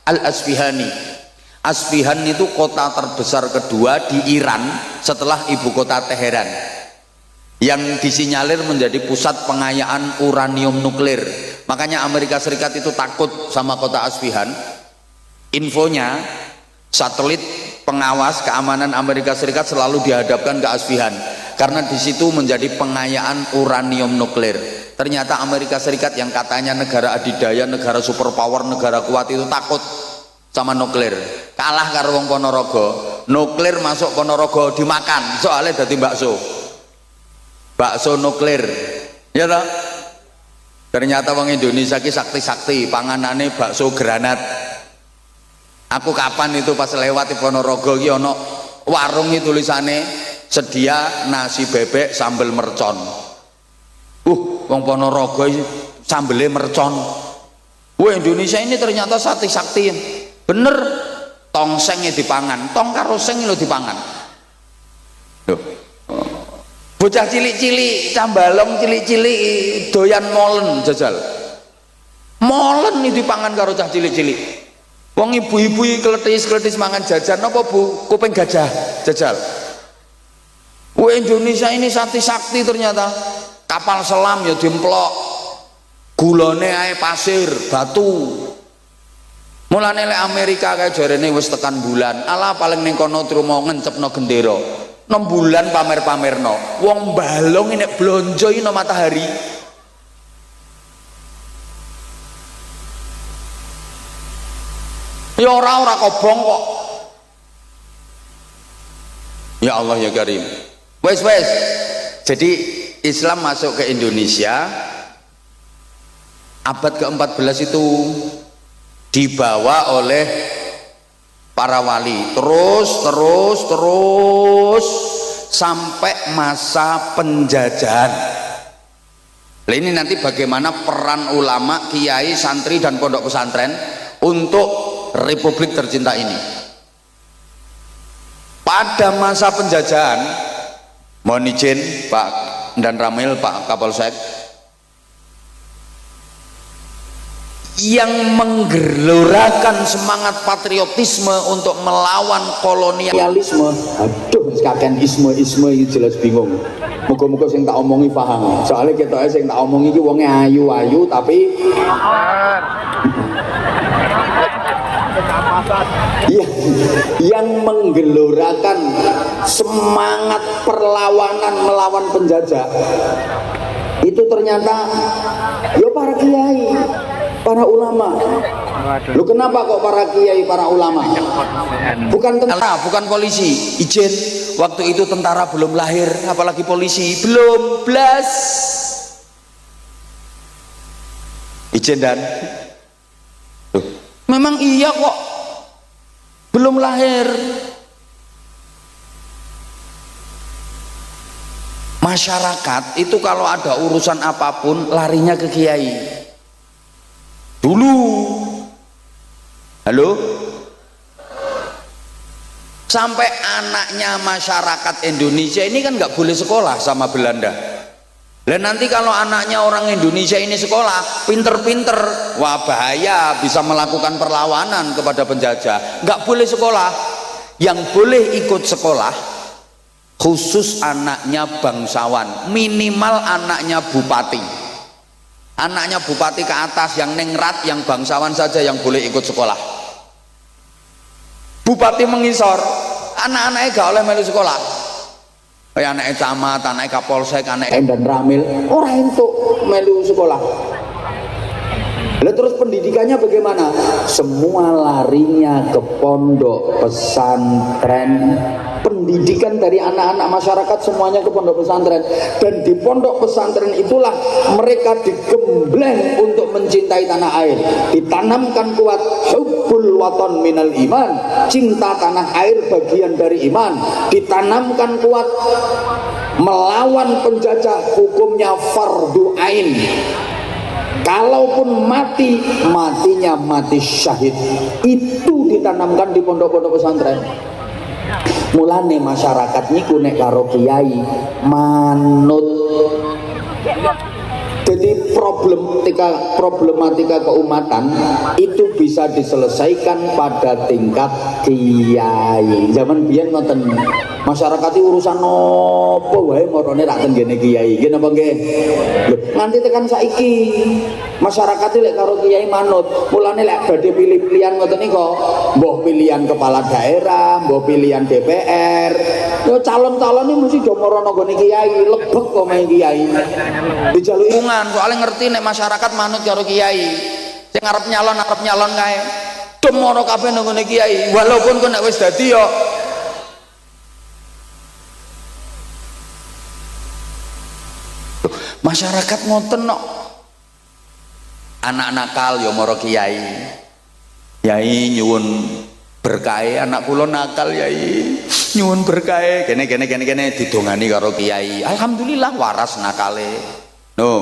Al-Asfihani. Asfihan itu kota terbesar kedua di Iran setelah ibu kota Teheran, yang disinyalir menjadi pusat pengayaan uranium nuklir. Makanya Amerika Serikat itu takut sama kota Asfihan. Infonya, satelit pengawas keamanan Amerika Serikat selalu dihadapkan ke Asfihan. karena di situ menjadi pengayaan uranium nuklir. Ternyata Amerika Serikat yang katanya negara adidaya, negara superpower, negara kuat itu takut sama nuklir, kalah karo wong Ponorogo. Nuklir masuk Ponorogo dimakan, soalnya dadi bakso nuklir, ya toh. Ternyata wong Indonesia ki sakti-sakti, panganane bakso granat. Aku kapan itu pas lewat di Ponorogo ki ono warung itu tulisane sedia nasi bebek sambal mercon. Wong Ponorogo sambelnya mercon. Indonesia ini ternyata sakti-sakti. Bener, tongsengnya dipangan, tong karo seng lo dipangan. Loh. Bocah cilik-cilik, cambalong cilik-cilik doyan molen jajal. Molen ini dipangan karo cah cilik-cilik. Wong ibu-ibu kletis-kletis mangan jajan apa Bu? Kuping gajah jajal. Indonesia ini sakti-sakti ternyata. Kapal selam ya dimplok. Gulane ae pasir, batu. Mulane lek Amerika kae jarene wis tekan bulan, ala paling ning kono trimo ngencepno gendera. 6 bulan pamer-pamerno. Wong balong nek blonjo ino matahari. Ya ora kobong kok. Ya Allah ya Karim. Wes. Jadi Islam masuk ke Indonesia abad ke-14 itu dibawa oleh para wali terus sampai masa penjajahan. Nah, ini nanti bagaimana peran ulama, kiai, santri dan pondok pesantren untuk Republik tercinta ini. Pada masa penjajahan, mohon izin Pak dan Ramil, Pak Kapolsek, yang menggelorakan semangat patriotisme untuk melawan kolonialisme. Aduh, kakek isme itu jelas bingung. Muga-muga sing tak omongi paham. Soalnya ketoke sing tak omongi iki wonge ayu-ayu tapi yang menggelorakan semangat perlawanan melawan penjajah itu ternyata ya para kiai, para ulama. Lu kenapa kok para kiai, para ulama? Bukan tentara, bukan polisi. Ijen, waktu itu tentara belum lahir, apalagi polisi belum blas. Ijen dan memang iya kok, belum lahir. Masyarakat itu kalau ada urusan apapun larinya ke kiai. Dulu, halo, sampai anaknya masyarakat Indonesia ini kan nggak boleh sekolah sama Belanda. Dan nanti kalau anaknya orang Indonesia ini sekolah, pinter-pinter, wah bahaya, bisa melakukan perlawanan kepada penjajah. Nggak boleh sekolah. Yang boleh ikut sekolah khusus anaknya bangsawan, minimal anaknya bupati. Anaknya bupati ke atas yang ningrat, yang bangsawan saja yang boleh ikut sekolah. Bupati mengisor, anak-anaknya gak oleh melu sekolah. Kayak anaknya camat, anaknya kapolsek, anaknya dan ramil, orang itu melu sekolah. Lalu terus pendidikannya bagaimana? Semua larinya ke pondok pesantren. Pendidikan dari anak-anak masyarakat semuanya ke pondok pesantren. Dan di pondok pesantren itulah mereka digembleng untuk mencintai tanah air. Ditanamkan kuat hubbul waton minal iman, cinta tanah air bagian dari iman. Ditanamkan kuat melawan penjajah, hukumnya fardu ain. Kalaupun mati, matinya mati syahid. Itu ditanamkan di pondok-pondok pesantren. Mulane masyarakat niku nek karo kiai manut. Jadi problematika keumatan itu bisa diselesaikan pada tingkat kiai. Zaman biyen ngoten. Masyarakat itu urusan apa wae marane rak tenggene kiai. Nggih napa nggih? Lho, nganti tekan saiki masyarakat lek karo kiai manut. Mulane lek badhe pilih-pilihan ngoten nika, mbah pilihan kepala daerah, mbah pilihan DPR. Yo calon-calon iki mesti do marana nggone kiai, lebet kok main kiai. Dijaluki soalnya ngerti nek masyarakat manut karo kiai. Sing arep nyalon kae. Demoro kabeh nang ngene kiai. Walaupun kok nek wis dadi yo masyarakat ngoten kok. Anak nakal ya mara kiai. Yai nyuwun berkahe anak kula nakal yai. Nyuwun berkahe kene didongani karo kiai. Alhamdulillah waras nakale. No.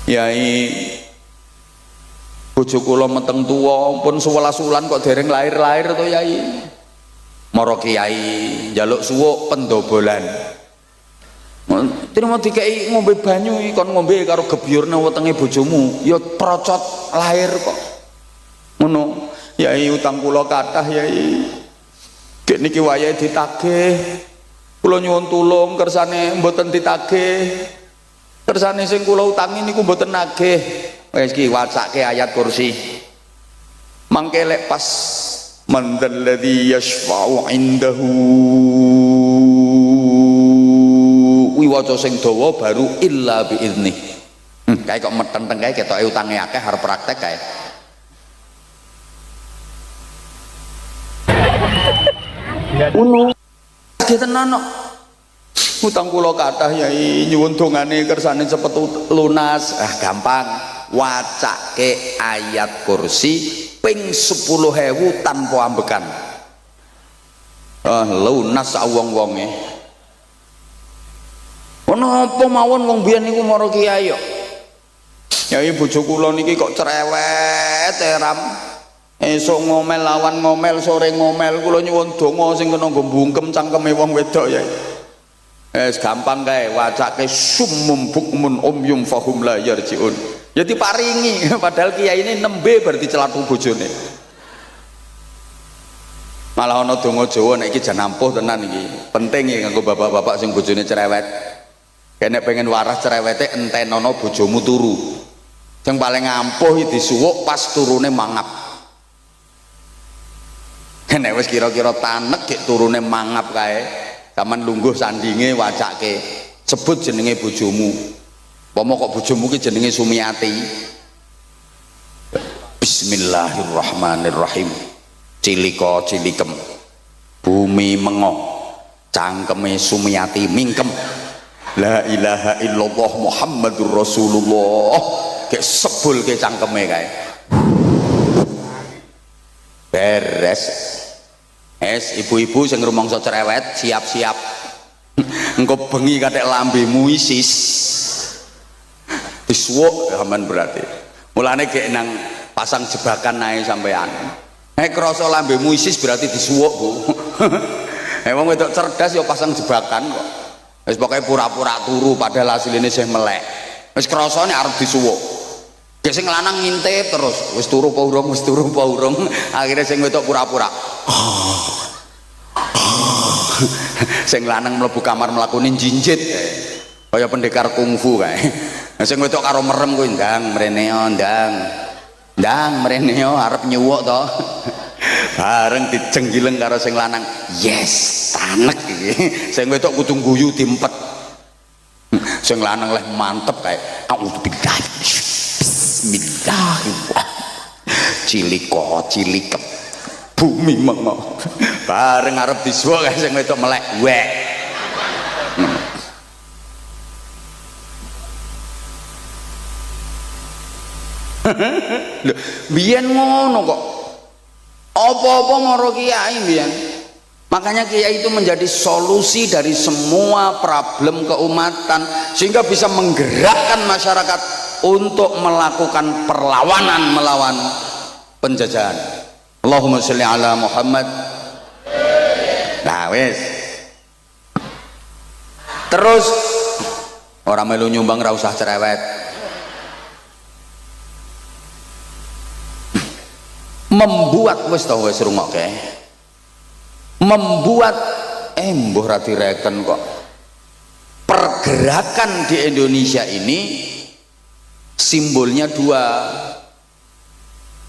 Yai bojo kula meteng tuwa pun 11 wulan kok dereng lahir-lahir to yai. Mara kiai njaluk suwuk pendobolan. Terima dikai ngombe banyu kon ngombe karo gebyurne wetenge bojomu ya procot lahir kok. Ngono. Yai utang kula kathah yai. Gek niki wayahe ditagih. Kula nyuwun tulung kersane mboten ditagih. Kersane sing kula utangi niku mboten nagih. Wis iki wacake ayat kursi. Mangke lek pas man dzalladzi yashfa'u 'indahu wiwaca sing dawa baru illa biizni. Kae kok metenteng kae ketoke utange akeh arep praktek kae. Ngono. Tenan kok. Utang kula kathah yai nyuwun dongane kersane cepet lunas. Gampang. Wacake ayat kursi ping 10.000 tanpa ambekan. Lunas sak wong-wonge. Ono apa mawon wong biyen niku mara kiai kok. Yai bojo kula niki kok cerewet eram. Esuk ngomel lawan ngomel sore ngomel kula nyuwun donga sing kena nggo mbungkem cangkeme wong wedok yai. Gampang kae wacake summum bukmun umyum fahum la yarjiun. Ya diparingi padahal kiai ini nembe berarti celatu bojone. Malah ana donga Jawa nek iki jan ampuh tenan iki. Penting iki kanggo bapak-bapak sing bojone cerewet. Kene pengen waras cerewete entenono bojomu turu. Sing paling ampuh iki disuwuk pas turune mangap. Nek wis kira-kira tanek gek turune mangap kae, sampean lungguh sandinge wacake sebut jenenge bojomu. Pomo kok bojomu ki jenenge Sumiati. Bismillahirrahmanirrahim. Cilika cilikem. Bumi mengo. Cangkeme Sumiati mingkem. La ilaha illallah Muhammadur Rasulullah. Kayak sebul ke cangkeme kae. Beres. Ibu-ibu sing rumangsa cerewet siap-siap. Engko bengi kathek lambemu isis. Disuwuk aman berarti. Mulane gek nang pasang jebakan nae sampean. Nek krasa lambemu isis berarti disuwuk, Bu. Wong wedok cerdas ya pasang jebakan kok. Wis pokoke pura-pura turu padahal asline isih melek. Wis krasane arep disuwuk. Gek sing lanang ngintip terus, wis turu apa urung, akhirnya sing wedok pura-pura. Sing lanang mlebu kamar mlakune jinjit. Kaya pendekar kungfu kae. Sing wedok karo merem kuwi ndang mrene yo ndang mrene yo arep nyuwuk to. Bareng dijenggileng karo sing lanang. Yes, tanek iki. Sing wedok kudu guyu diempet. Sing lanang leh mantep kae. Auzubillah. Bismillahirrahmanirrahim. Cilikep. Bumi mengo. Bareng arep disuwuk kae sing wedok melek. Wek. Lho, biyen ngono kok. Apa-apa maro kiai biyen. Makanya kiai itu menjadi solusi dari semua problem keumatan sehingga bisa menggerakkan masyarakat untuk melakukan perlawanan melawan penjajahan. Allahumma sholli ala Muhammad. Nah, wis. Terus orang melu nyumbang ra usah cerewet. membuat wis rungokke. Membuat mbuh ra direken kok. Pergerakan di Indonesia ini simbolnya dua.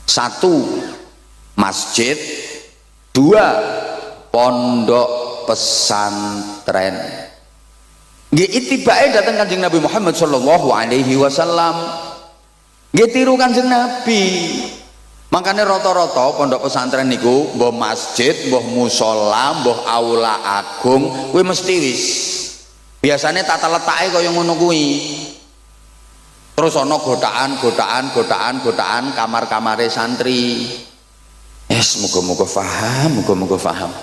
Satu, masjid. Dua, pondok pesantren. Nggih itibake datang Kanjeng Nabi Muhammad sallallahu alaihi wasallam. Nggih tiru Kanjeng Nabi. Makanya rata-rata pondok pesantren niku mbah masjid, mbah musola, mbah aula agung kuwi mesti wis. Biasanya tata letake kaya ngono kuwi. Terus ana godaan kamar-kamare santri. Muga-muga paham.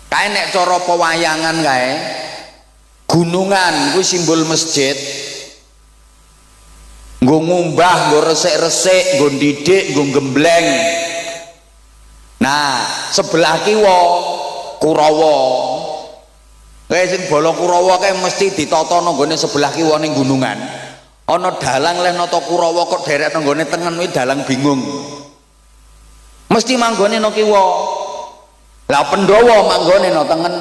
Kae nek cara pewayangan kae gunungan kuwi simbol masjid. Nggo ngumbah, nggo resik-resik, nggo ndidik, nggo gembleng. Nah, sebelah kiwa Kurawa. Kae sing bala Kurawa kae mesti ditata nang gone sebelah kiwa ning gunungan. Ana dalang leh nata Kurawa kok derek nang gone tengen kuwi dalang bingung. Mesti manggone nang kiwa. Lah Pandhawa manggone nang tengen.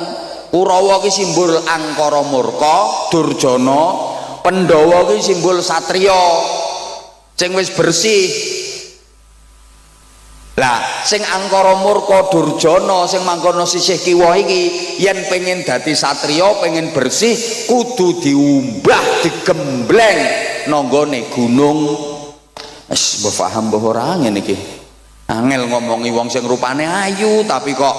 Kurawa ki simbol angkara murka, Durjana. Pandhawa ki simbol satriya sing wis bersih. Lah sing angkara murka Durjana sing mangkono sisih kiwa iki yen pengen dadi satriya, pengen bersih kudu diumbah, digembleng nanggone gunung. Wis mbok paham mbok ora ngene iki. Angel ngomongi wong sing rupane ayu tapi kok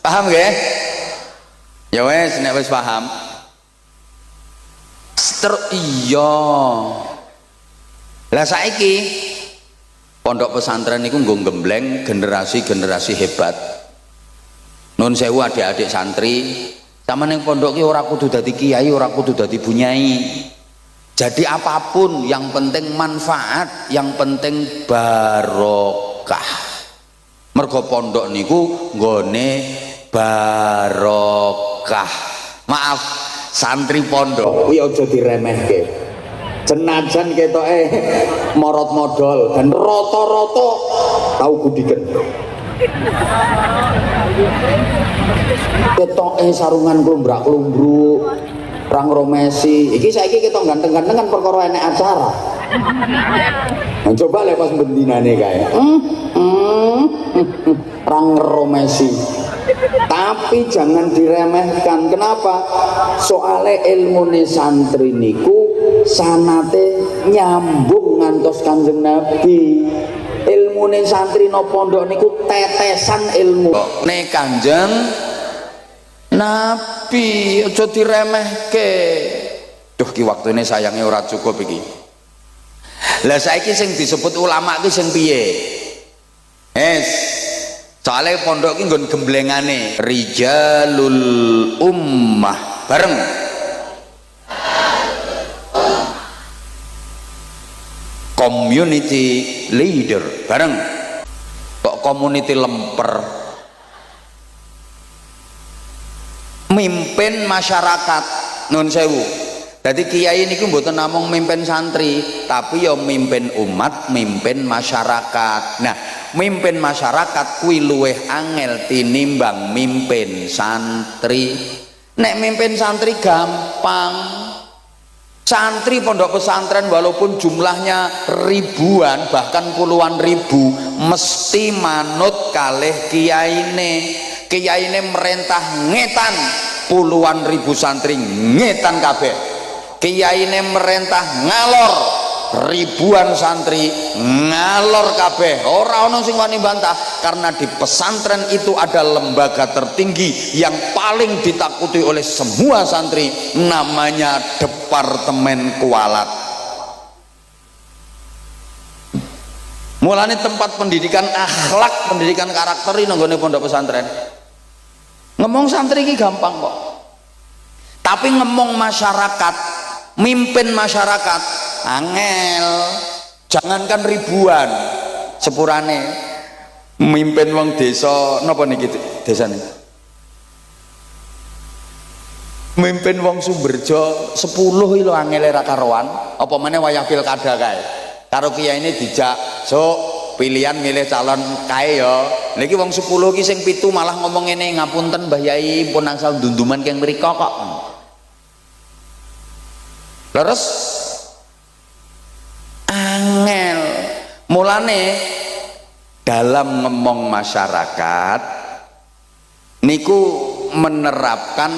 paham nggih? Ya wes nek wis paham. Iya. Lah saiki pondok pesantren niku nggo gembleng generasi-generasi hebat. Nun sewu adik-adik santri, sama ning pondok ki ora kudu dadi kiai, ora kudu dadi bunyai. Jadi apapun yang penting manfaat, yang penting barokah. Mergo pondok niku nggone barokah. Maaf, santri pondok kuwi aja diremehke. Senajan ketoke morot modal dan rata-rata tau gudiken. Ketoke sarungan klumbrak-klumbruk, rang romesi. Iki saiki ketok ganteng-gantengan perkara enek acara. Nah, coba le pas bendinane kae. Rang romesi. Tapi jangan diremehkan. Kenapa? Soale ilmune santri niku sanate nyambung ngantos Kanjeng Nabi. Ilmune santri no pondok niku tetesan ilmu ne Kanjeng Nabi. Aja diremehke. Duh ki waktune sayange ora cukup iki. Lah saiki sing disebut ulama ki sing piye? Soalnya pondok ini nggon gemblengane rijalul ummah bareng. Community leader bareng. Kok community lemper? Mimpin masyarakat. Nun sewu. Jadi kiai niku mboten namung mimpin santri, tapi ya mimpin umat, mimpin masyarakat. Nah, mimpin masyarakat kuwi luweh angel tinimbang mimpin santri. Nek mimpin santri gampang. Santri pondok pesantren walaupun jumlahnya ribuan bahkan puluhan ribu mesti manut kalih kiyaine. Kiyaine merentah ngetan puluhan ribu santri ngetan kabeh. Kiyaine merentah ngalor ribuan santri ngalor kabeh. Ora ono sing wani bantah karena di pesantren itu ada lembaga tertinggi yang paling ditakuti oleh semua santri, namanya Departemen Kualat. Mulane tempat pendidikan akhlak, pendidikan karakter ini nggone pondok pesantren. Ngomong santri iki gampang kok. Tapi ngomong masyarakat, mimpin masyarakat angel. Jangankan ribuan, sepurane mimpin wong desa napa niki desane? Mimpin wong Sumberjo 10 lho angel ra karuan. Apa meneh wayah pilkada kae. karo kiai ini dijak sok pilihan milih calon kae ya. Lagi wong 10 ki sing 7 malah ngomong ngene, ngapunten Mbah Yai pun angsal dunduman keng mriko kok. Terus angel mulane dalam ngomong masyarakat niku menerapkan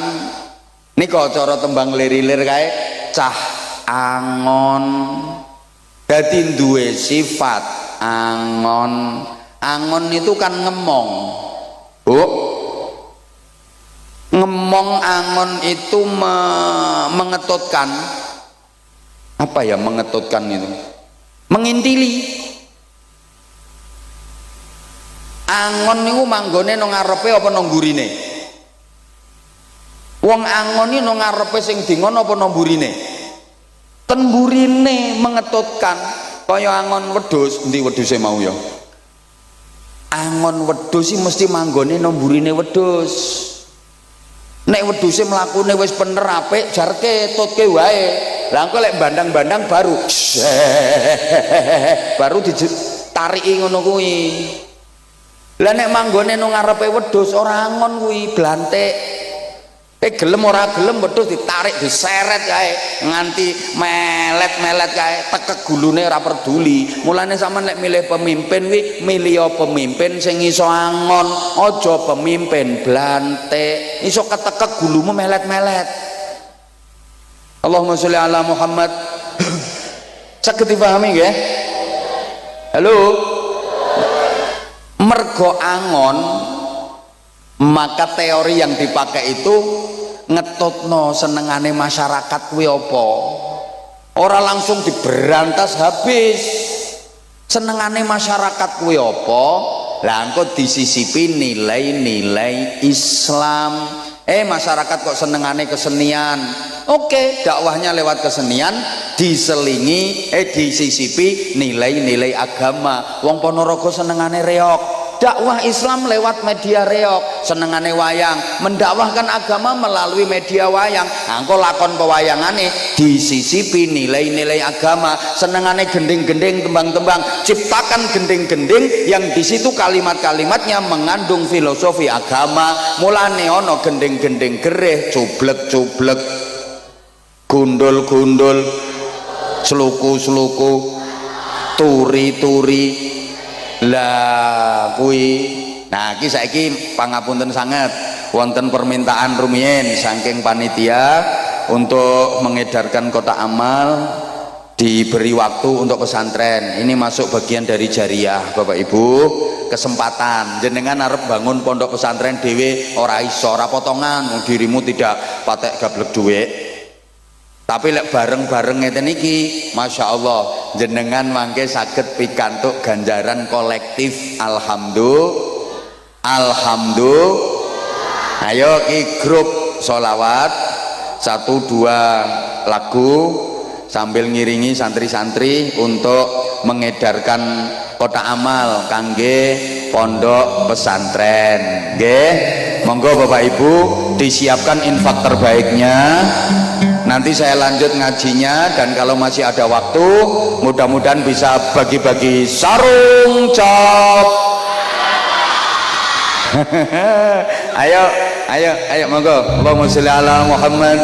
niku cara tembang lirir kae cah angon dadi duwe sifat angon. Angon itu kan ngemong, Bu. Ngemong angon itu mengetutkan. Apa ya mengetutkan itu? Mengintili. Angon niku manggone nang ngarepe apa nang mburine? Wong angon iki nang ngarepe sing dingon apa nang mburine? Ten mburine mengetutkan. Kaya angon wedhus, endi wedhuse mau ya? Angon wedhus iki mesti manggone nang mburine wedhus. Nek wedhuse mlakune wis bener apik, jarke tutke wae. Lah engko lek bandang-bandang baru baru ditariki ngono kuwi. Lah nek manggone nang ngarepe wedhus ora angon kuwi, blantik. Gelem ora gelem wedhus ditarik diseret kae nganti melet-melet kae tekek gulune ora peduli. Mulane sampean lek milih pemimpin kuwi milih pemimpin sing iso angon, aja pemimpin blantik. Iso ketekek gulumu melet-melet. Allahumma sholli ala Muhammad. Saged dipahami nggih? Halo. Mergo angon maka teori yang dipakai itu ngetutno senengane masyarakat kuwi apa? Ora langsung diberantas habis. Senengane masyarakat kuwi apa? Lah engko disisipi nilai-nilai Islam. Masyarakat kok senengane kesenian. Oke, dakwahnya lewat kesenian diselingi disisipi nilai-nilai agama. Wong Ponorogo senengane reog. Dakwah Islam lewat media reog, senengane wayang, mendakwahkan agama melalui media wayang. Engko lakon pewayangane disisipi nilai-nilai agama, senengane gending-gending, tembang-tembang, ciptakan gending-gending yang di situ kalimat-kalimatnya mengandung filosofi agama. Mulane ono gending-gending gereh, cublek-cublek, gundul-gundul, sluku-sluku, turi-turi. Lah kuwi nah iki saiki pangapunten sanget wonten permintaan rumiyin saking panitia untuk mengedarkan kotak amal diberi waktu untuk pesantren. Ini masuk bagian dari jariah Bapak Ibu, kesempatan jenengan arep bangun pondok pesantren dhewe ora iso, ora potongan, dirimu tidak patek gablek dhuwit. Tapi lek bareng-bareng ngeten iki, Masya Allah, jenengan mangke saged pikantuk ganjaran kolektif. Alhamdulillah. Ayo ki grup solawat 1-2 lagu sambil ngiringi santri-santri untuk mengedarkan kotak amal kangge pondok pesantren. Nggih, monggo Bapak Ibu disiapkan infak terbaiknya. Nanti saya lanjut ngajinya dan kalau masih ada waktu mudah-mudahan bisa bagi-bagi sarung cop. ayo monggo. Allahumma sholli ala Muhammad.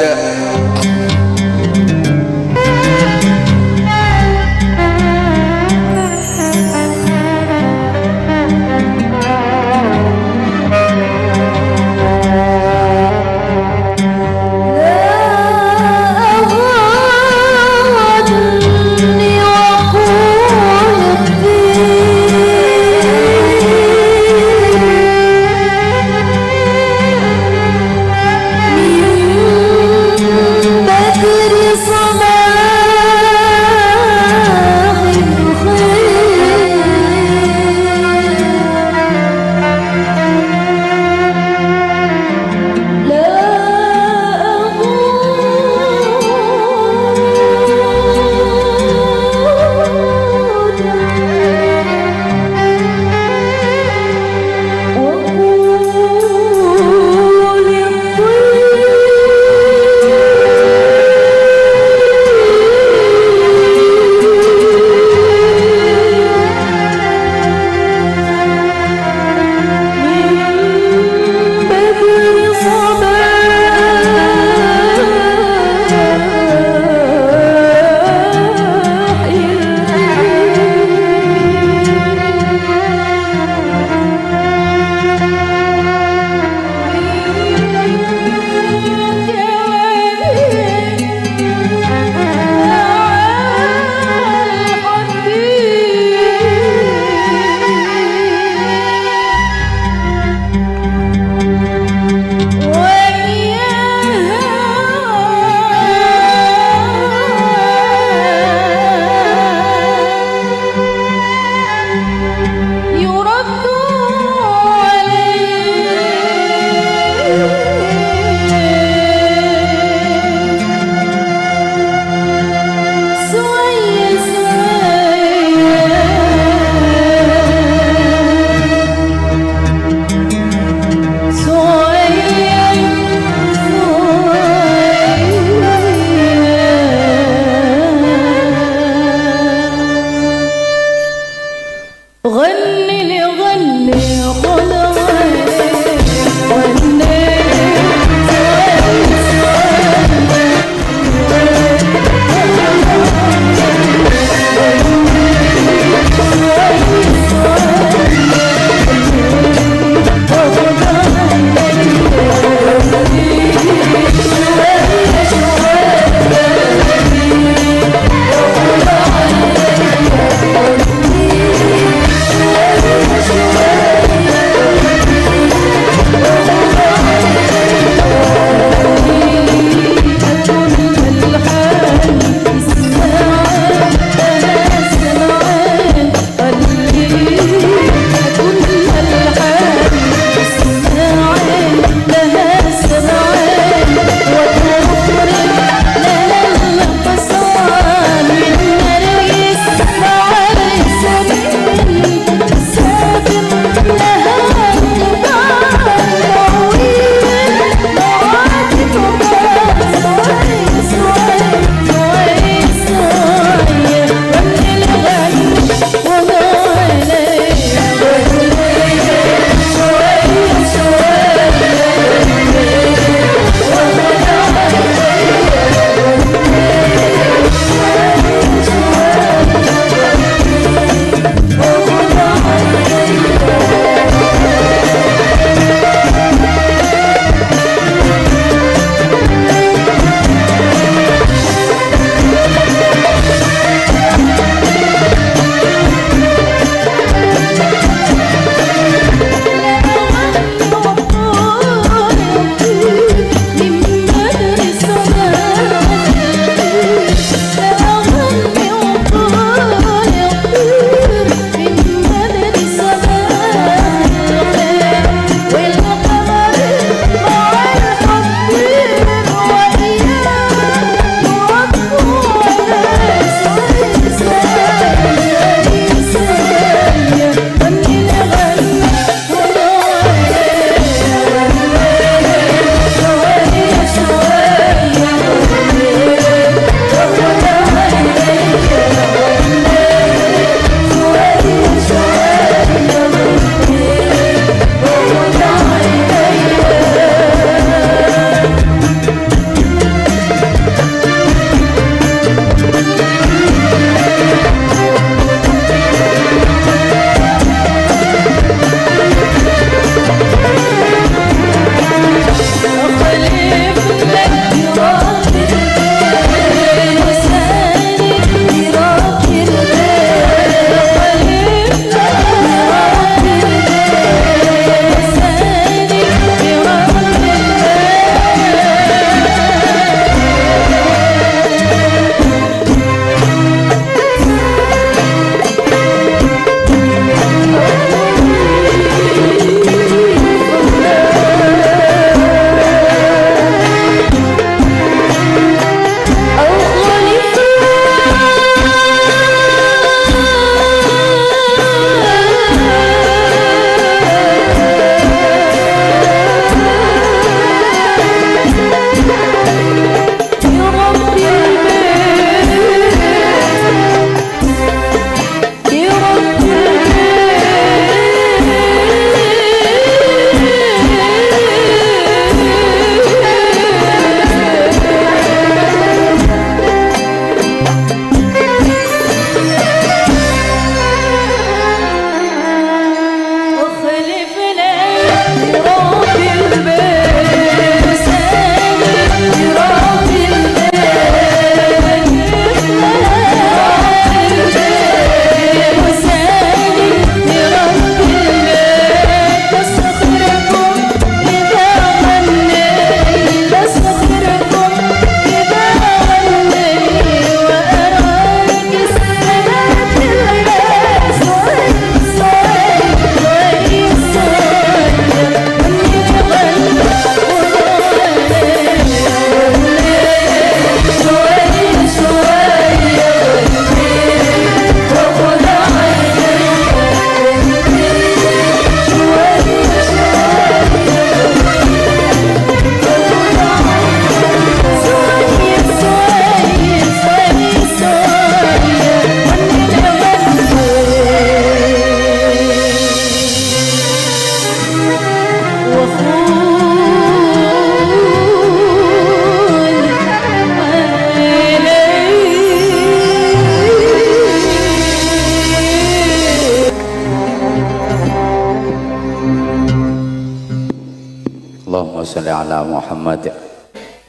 Allahumma sholli ala Muhammad.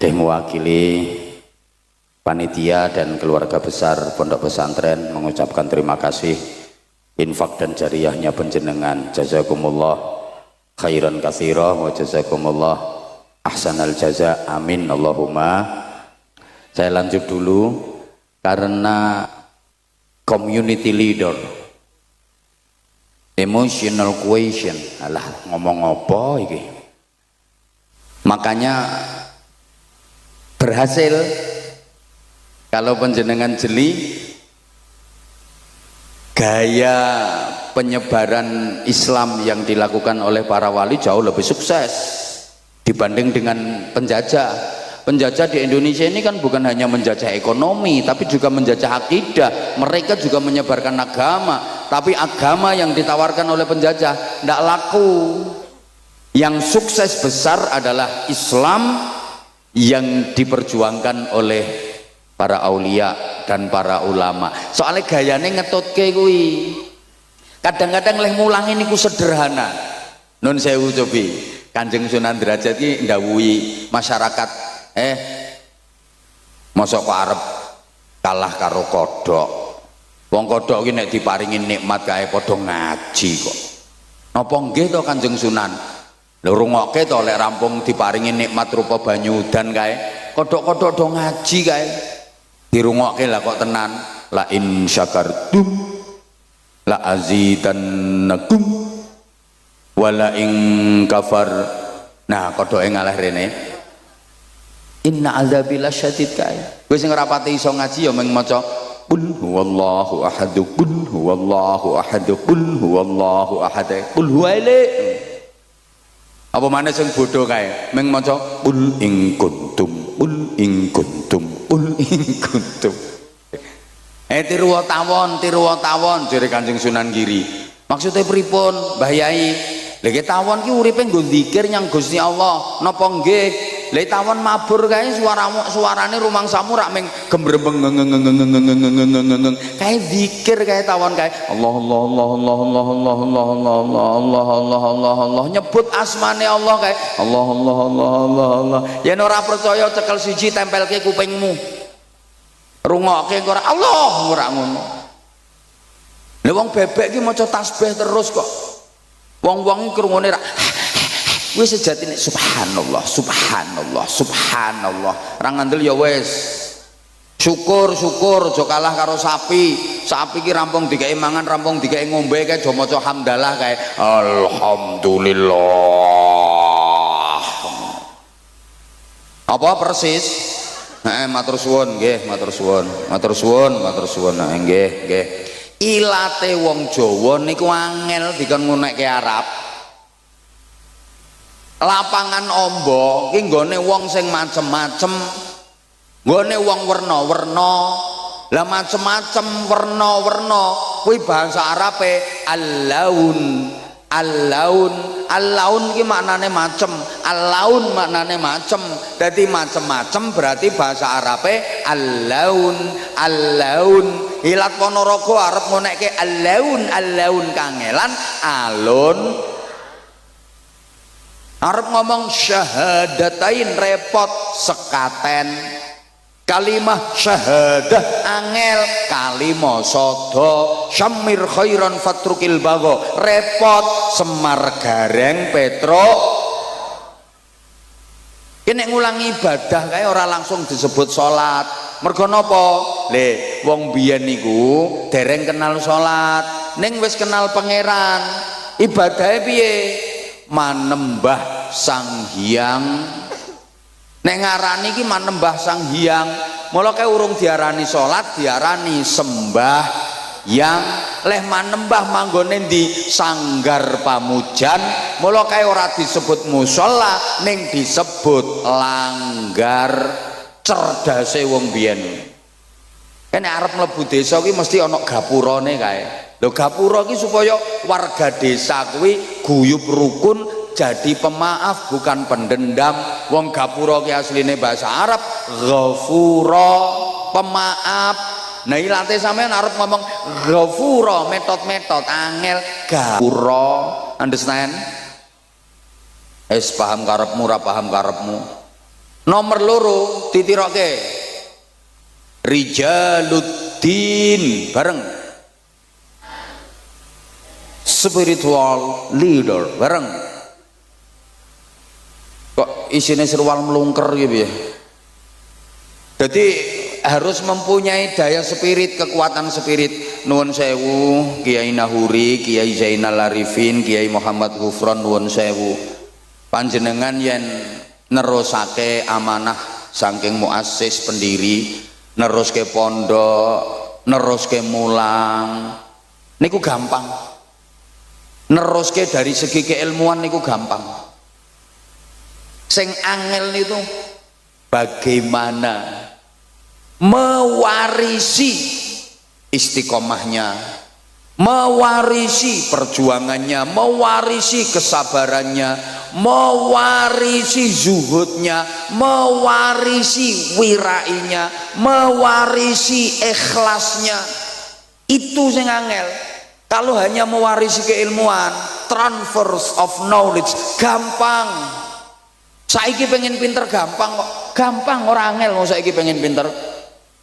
Mewakili panitia dan keluarga besar Pondok Pesantren mengucapkan terima kasih infak dan jariyahnya penjenengan. Jazakumullah khairan katsira wa jazakumullah ahsanal jaza. Amin Allahumma. Saya lanjut dulu karena community leader, emotional quotient, alah ngomong apa iki. Makanya berhasil kalau penjenengan jeli gaya penyebaran Islam yang dilakukan oleh para wali jauh lebih sukses dibanding dengan penjajah. Penjajah di Indonesia ini kan bukan hanya menjajah ekonomi tapi juga menjajah akidah. Mereka juga menyebarkan agama, tapi agama yang ditawarkan oleh penjajah tidak laku. Yang sukses besar adalah Islam yang diperjuangkan oleh para aulia dan para ulama. Soalnya gayane ngetutke kuwi. Kadang-kadang leh mulang ini ku sederhana. Nun sewu cobi. Kanjeng Sunan Derajat iki ndawuhi masyarakat mosok kok arep kalah karo kodhok. Wong kodhok iki nek diparingi nikmat kae padha ngaji kok. Napa nggih to Kanjeng Sunan? Lha rungokke to lek rampung diparingi nikmat rupa banyu udan kae, kodhok-kodhok do ngaji kae. Dirungokke lah kok tenan. La in syakartum la azidannakum wala in kafar. Nah, kodhoke ngalah rene. Inna azabi lasyadid kae. Kowe sing ora pati iso ngaji ya mung maca qul huwallahu ahad, qul huwallahu ahad, qul huwallahu ahad, qul huwaile. Apa maneh sing bodho kae mung maca qul in kuntum, qul in kuntum, qul in kuntum. Tiru tawon jere Kanjeng Sunan Giri. Maksudnya pripun Mbah Yai? Lha ki tawon ki uripe nggo zikir nyang Gusti Allah. Napa nggih? Lha tawon mabur kae suarane rumangsamu rak ming gembrembeng kae zikir kae tawon kae Allah Allah Allah Allah Allah Allah Allah Allah Allah Allah Allah Allah Allah nyebut asmane Allah kae Allah Allah Allah Allah Allah. Yen ora percaya cekel siji tempelke kupingmu. Rungokke ora Allah ora ngono. Lha wong bebek ki maca tasbih terus kok. Wong-wong iki krungune rak wis sejatine subhanallah subhanallah subhanallah. Ra ngandel ya wis. Syukur aja kalah karo sapi. Sapi ki rampung dikeki mangan, rampung dikeki ngombe kae aja maca hamdalah kae alhamdulillah. Apa persis? Matur suwun nggih, matur suwun. Matur suwun, matur suwun. Nggih, nggih. Ilate wong Jawa niku angel dikon ngunekke Arab. Lapangan ombo ki nggone wong sing macem-macem, nggone wong werna-werna. Lah macem-macem werna-werna kuwi bahasa Arabe al-laun. Al-laun ki maknane macem, al-laun maknane macem. Dadi macem-macem berarti bahasa Arabe al-laun. Ilat Ponorogo arep ngonekke al-laun kangelan alun. Arep ngomong syahadatain repot sekaten. Kalimah syahadah angel, kalimah sodo syamir khairan fatrukil bagho repot semar gareng petro. Ini ngulangi ibadah kayak orang langsung disebut sholat. Mergo napa? Le wong biyen niku dereng kenal sholat, ning wis kenal pangeran. Ibadahe piye? Manembah Sang Hyang. Nek ngarani ki manembah Sang Hyang, mula kae urung diarani salat, diarani sembah yang leh manembah manggone di sanggar pamujan, mula kae ora disebut musala ning disebut langgar. Cerdase wong biyen. Nek arep mlebu desa ki mesti ana gapurane kae. Lho gapura ki supaya warga desa kuwi guyub rukun jadi pemaaf bukan pendendam. Wong gapura ki asline bahasa Arab ghafura, pemaaf. Nah ilate sampean arep ngomong ghafura, metode angel gapura. Understand? paham karepmu ora paham karepmu. Nomor loro ditiroke Rijaluddin bareng, spiritual leader bareng. Kok isinya serwal melungker gitu ya. Jadi harus mempunyai daya spirit, kekuatan spirit. Nuwun sewu Kiai Nahuri, Kiai Zainal Arifin, Kiai Muhammad Ghufron, nuwun sewu panjenengan yen nerusake amanah saking muassis pendiri, neruske pondok, neruske mulang niku gampang. Neruske dari segi keilmuan niku gampang. Sing angel niku bagaimana mewarisi istiqomahnya, mewarisi perjuangannya, mewarisi kesabarannya, mewarisi zuhudnya, mewarisi wirainya, mewarisi ikhlasnya. Itu sing angel. Kalau hanya mewarisi keilmuan, transfers of knowledge gampang. Saiki pengen pinter gampang kok. Gampang, orang angel mau saiki pengen pinter.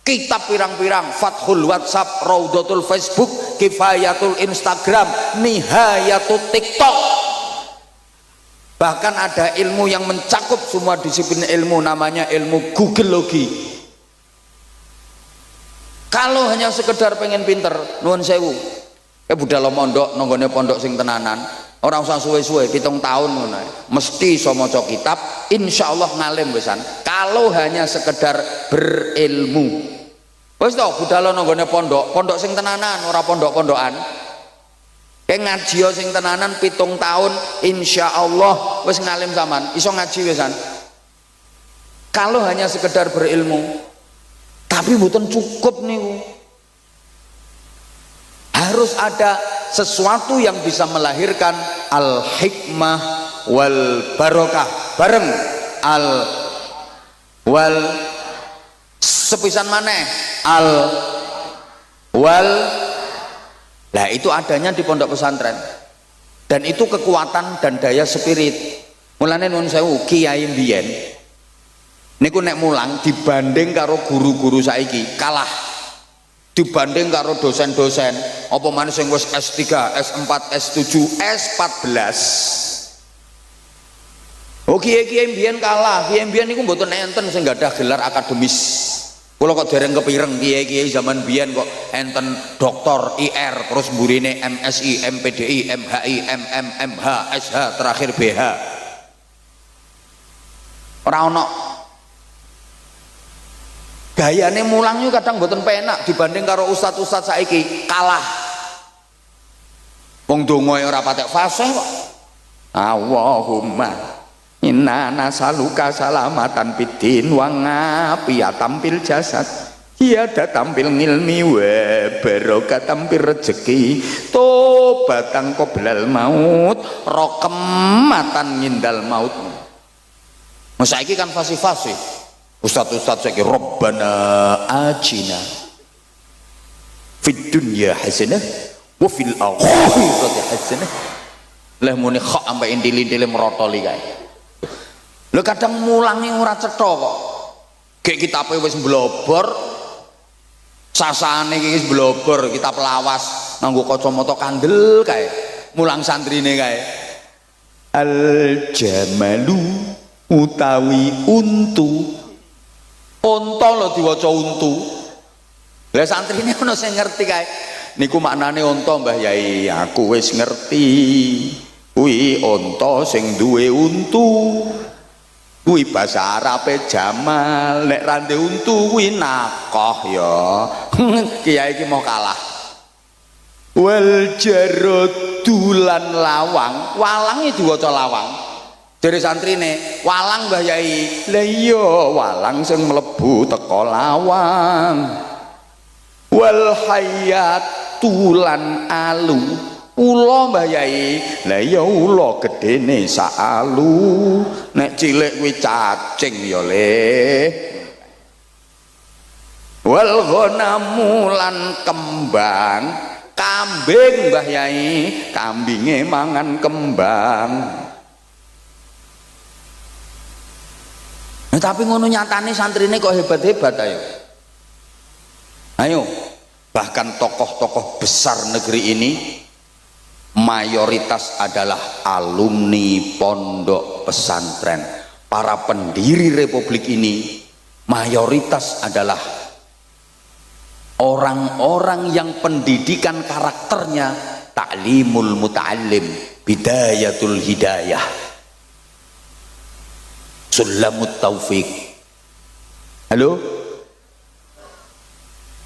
Kitab pirang-pirang, Fathul WhatsApp, Raudatul Facebook, Kifayatul Instagram, Nihayatul TikTok. Bahkan ada ilmu yang mencakup semua disiplin ilmu, namanya ilmu Googleologi. Kalau hanya sekedar pengen pinter, nuwun sewu, budal mondok nonggone pondok sing tenanan, orang usah suwe-suwe 7 tahun ngono mesti iso maca kitab, insyaallah ngalim wisan. Kalau hanya sekedar berilmu wis to budal nonggone pondok sing tenanan, ora pondok-pondokan. Kayak ngaji sing tenanan 7 tahun insyaallah wis ngalim sampean, iso ngaji wisan. Kalau hanya sekedar berilmu, tapi mboten cukup niku. Harus ada sesuatu yang bisa melahirkan al-hikmah wal barokah bareng wal sepisan maneh wal. Nah itu adanya di pondok pesantren, dan itu kekuatan dan daya spirit. Mulane nuwun sewu kiai mbiyen niku nek mulang dibanding karo guru-guru saiki kalah, dibanding karo dosen-dosen apa maneh sing wis S3, S4, S7, S14. Oh kiai-kiai mbiyen kalah. Kiai mbiyen niku mboten enten sing gadah gelar akademis. Kula kok dereng kepireng kiai-kiai zaman biyen kok enten doktor IR, terus mburine MSI, MPDI, MHI, MM, MH, SH, terakhir BH. Ora ono. Gayane mulang yo kadang mboten penak dibanding karo ustaz-ustaz saiki, kalah. Wong dongae ora patek fasih kok. Allahumma inna nasaluka salamatan fiddin wa ngafiyatan fil jasad, ada tampil ngilmi wa barokah tampil rezeki, tobatan qoblal maut, rokematan ngindal maut. Saiki kan fasih-fasih ustaz-ustaz saiki Rabbana atina fid dunya hasanah wa fil akhirati hasanah. Lah muni kok sampai intil-intile merotoli kae. Lho kadang mulangi ora cetha kok. Gek kitabe wis mblobor, sasane iki wis mblobor, kitab lawas nganggo kacamata kandel kae. Mulang santrine kae. Al jamalu utawi untu. Unta lho diwaca untu. Lah santrine ono sing ngerti kae. Niku maknane unta Mbah Yai, aku wis ngerti. Kuwi unta sing duwe untu. Kuwi basa Arabe jamal, nek rande untu kuwi nakoh ya. Kiai iki mau kalah. Wal jaradu lan lawang, walang iki diwaca lawang. Dari santrine, walang Mbah Yai. Lah iya, walang sing mlebu teko lawang. Wal hayatu lan alu, ula Mbah Yai. Lah iya ula gedene sak alu. Nek cilik kuwi cacing ya le. Wal ghanamu lan kembang, kambing Mbah Yai, kambinge mangan kembang. Nah, tapi ngono nyatane santrine kok hebat-hebat ayo. Ayo, bahkan tokoh-tokoh besar negeri ini mayoritas adalah alumni pondok pesantren. Para pendiri republik ini mayoritas adalah orang-orang yang pendidikan karakternya ta'limul muta'allim, bidayatul hidayah, sulamut taufik. Halo?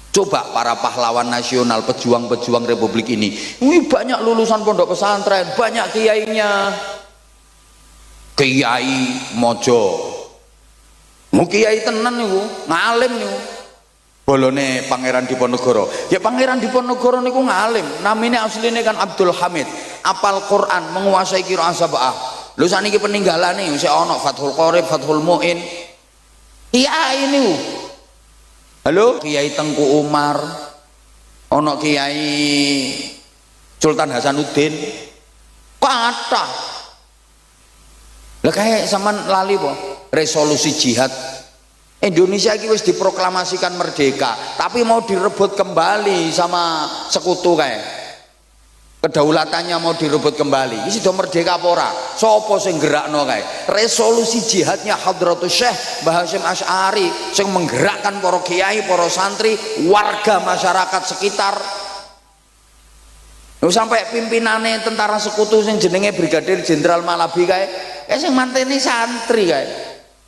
Coba para pahlawan nasional, pejuang-pejuang republik ini, wih banyak lulusan pondok pesantren, banyak kiainya. Kiai Mojo, mau kiai tenan niku, ngalim niku. Bolone Pangeran Diponegoro. Ya Pangeran Diponegoro niku ngalim, namanya aslinya kan Abdul Hamid, apal Quran, menguasai qiraah sab'ah. Lho saniki peninggalane sik ana Fathul Qorib, Fathul Muin. Kiai niku. Halo, Kiai Tengku Umar, ono Kiai Sultan Hasanuddin, kata. Lah kayak sampean lali po, resolusi jihad. Indonesia ini wis diproklamasikan merdeka, tapi mau direbut kembali sama sekutu kayak. Kedaulatannya mau direbut kembali. Ini sudah merdeka apa ora? Sopo sing gerakno kae? Resolusi jihadnya Hadratus Syekh Mbah Hasyim Asy'ari sing menggerakkan para kiai, para santri, warga masyarakat sekitar. Lho sampai pimpinane tentara sekutu sing jenenge Brigadir Jenderal Malabi kae, sing manteni santri kae.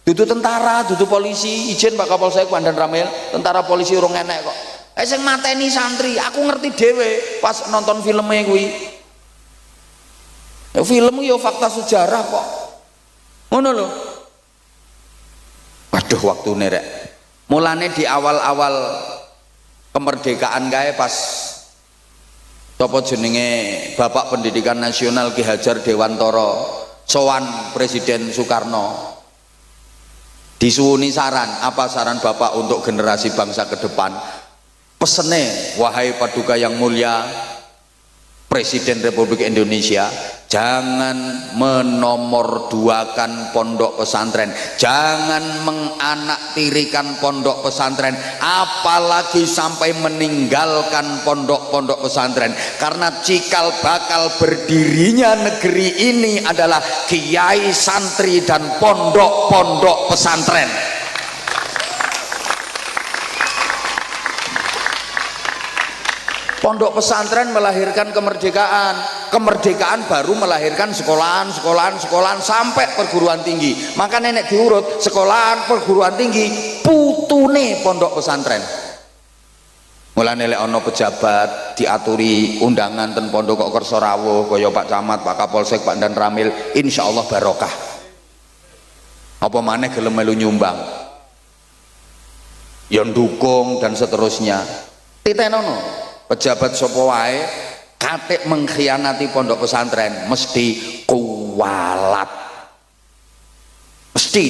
Dudu tentara, dudu polisi, izin Pak Kapolsek Pandan Ramil, tentara polisi urung enek kok. Sing mateni santri, aku ngerti dhewe pas nonton filmnya kuwi. Ya film ya fakta sejarah kok. Ngono lho. Waduh waktune rek. Mulane di awal-awal kemerdekaan kae pas sapa jenenge Bapak Pendidikan Nasional Ki Hajar Dewantara sowan Presiden Soekarno. Disuwuni saran, apa saran Bapak untuk generasi bangsa ke depan? Pesene, wahai paduka yang mulia Presiden Republik Indonesia, jangan menomorduakan pondok pesantren, jangan menganaktirikan pondok pesantren, apalagi sampai meninggalkan pondok-pondok pesantren, karena cikal bakal berdirinya negeri ini adalah kiai, santri, dan pondok-pondok pesantren. Pondok pesantren melahirkan kemerdekaan, kemerdekaan baru melahirkan sekolahan sampai perguruan tinggi. Maka nenek diurut sekolahan, perguruan tinggi, putune pondok pesantren. Mulane lek ana pejabat diaturi undangan ten pondok kok kersa rawuh kaya Pak Camat, Pak Kapolsek, Pak Dan Ramil, insyaallah barokah. Apa maneh gelem melu nyumbang, ya ndukung dan seterusnya. Titenono pejabat sapa wae katik mengkhianati pondok pesantren mesti kuwalat, mesti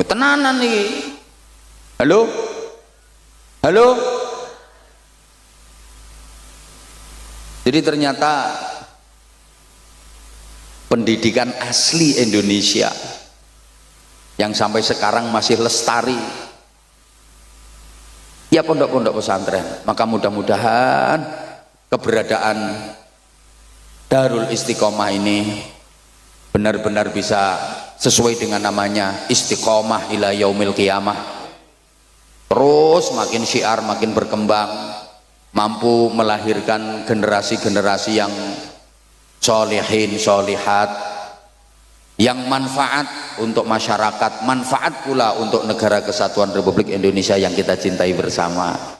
tenanan iki. Halo jadi ternyata pendidikan asli Indonesia yang sampai sekarang masih lestari ya pondok-pondok pesantren. Maka mudah-mudahan keberadaan Darul Istiqomah ini benar-benar bisa sesuai dengan namanya, istiqomah ila yaumil qiyamah, terus makin syiar, makin berkembang, mampu melahirkan generasi-generasi yang sholihin, sholihat, yang manfaat untuk masyarakat, manfaat pula untuk negara kesatuan Republik Indonesia yang kita cintai bersama.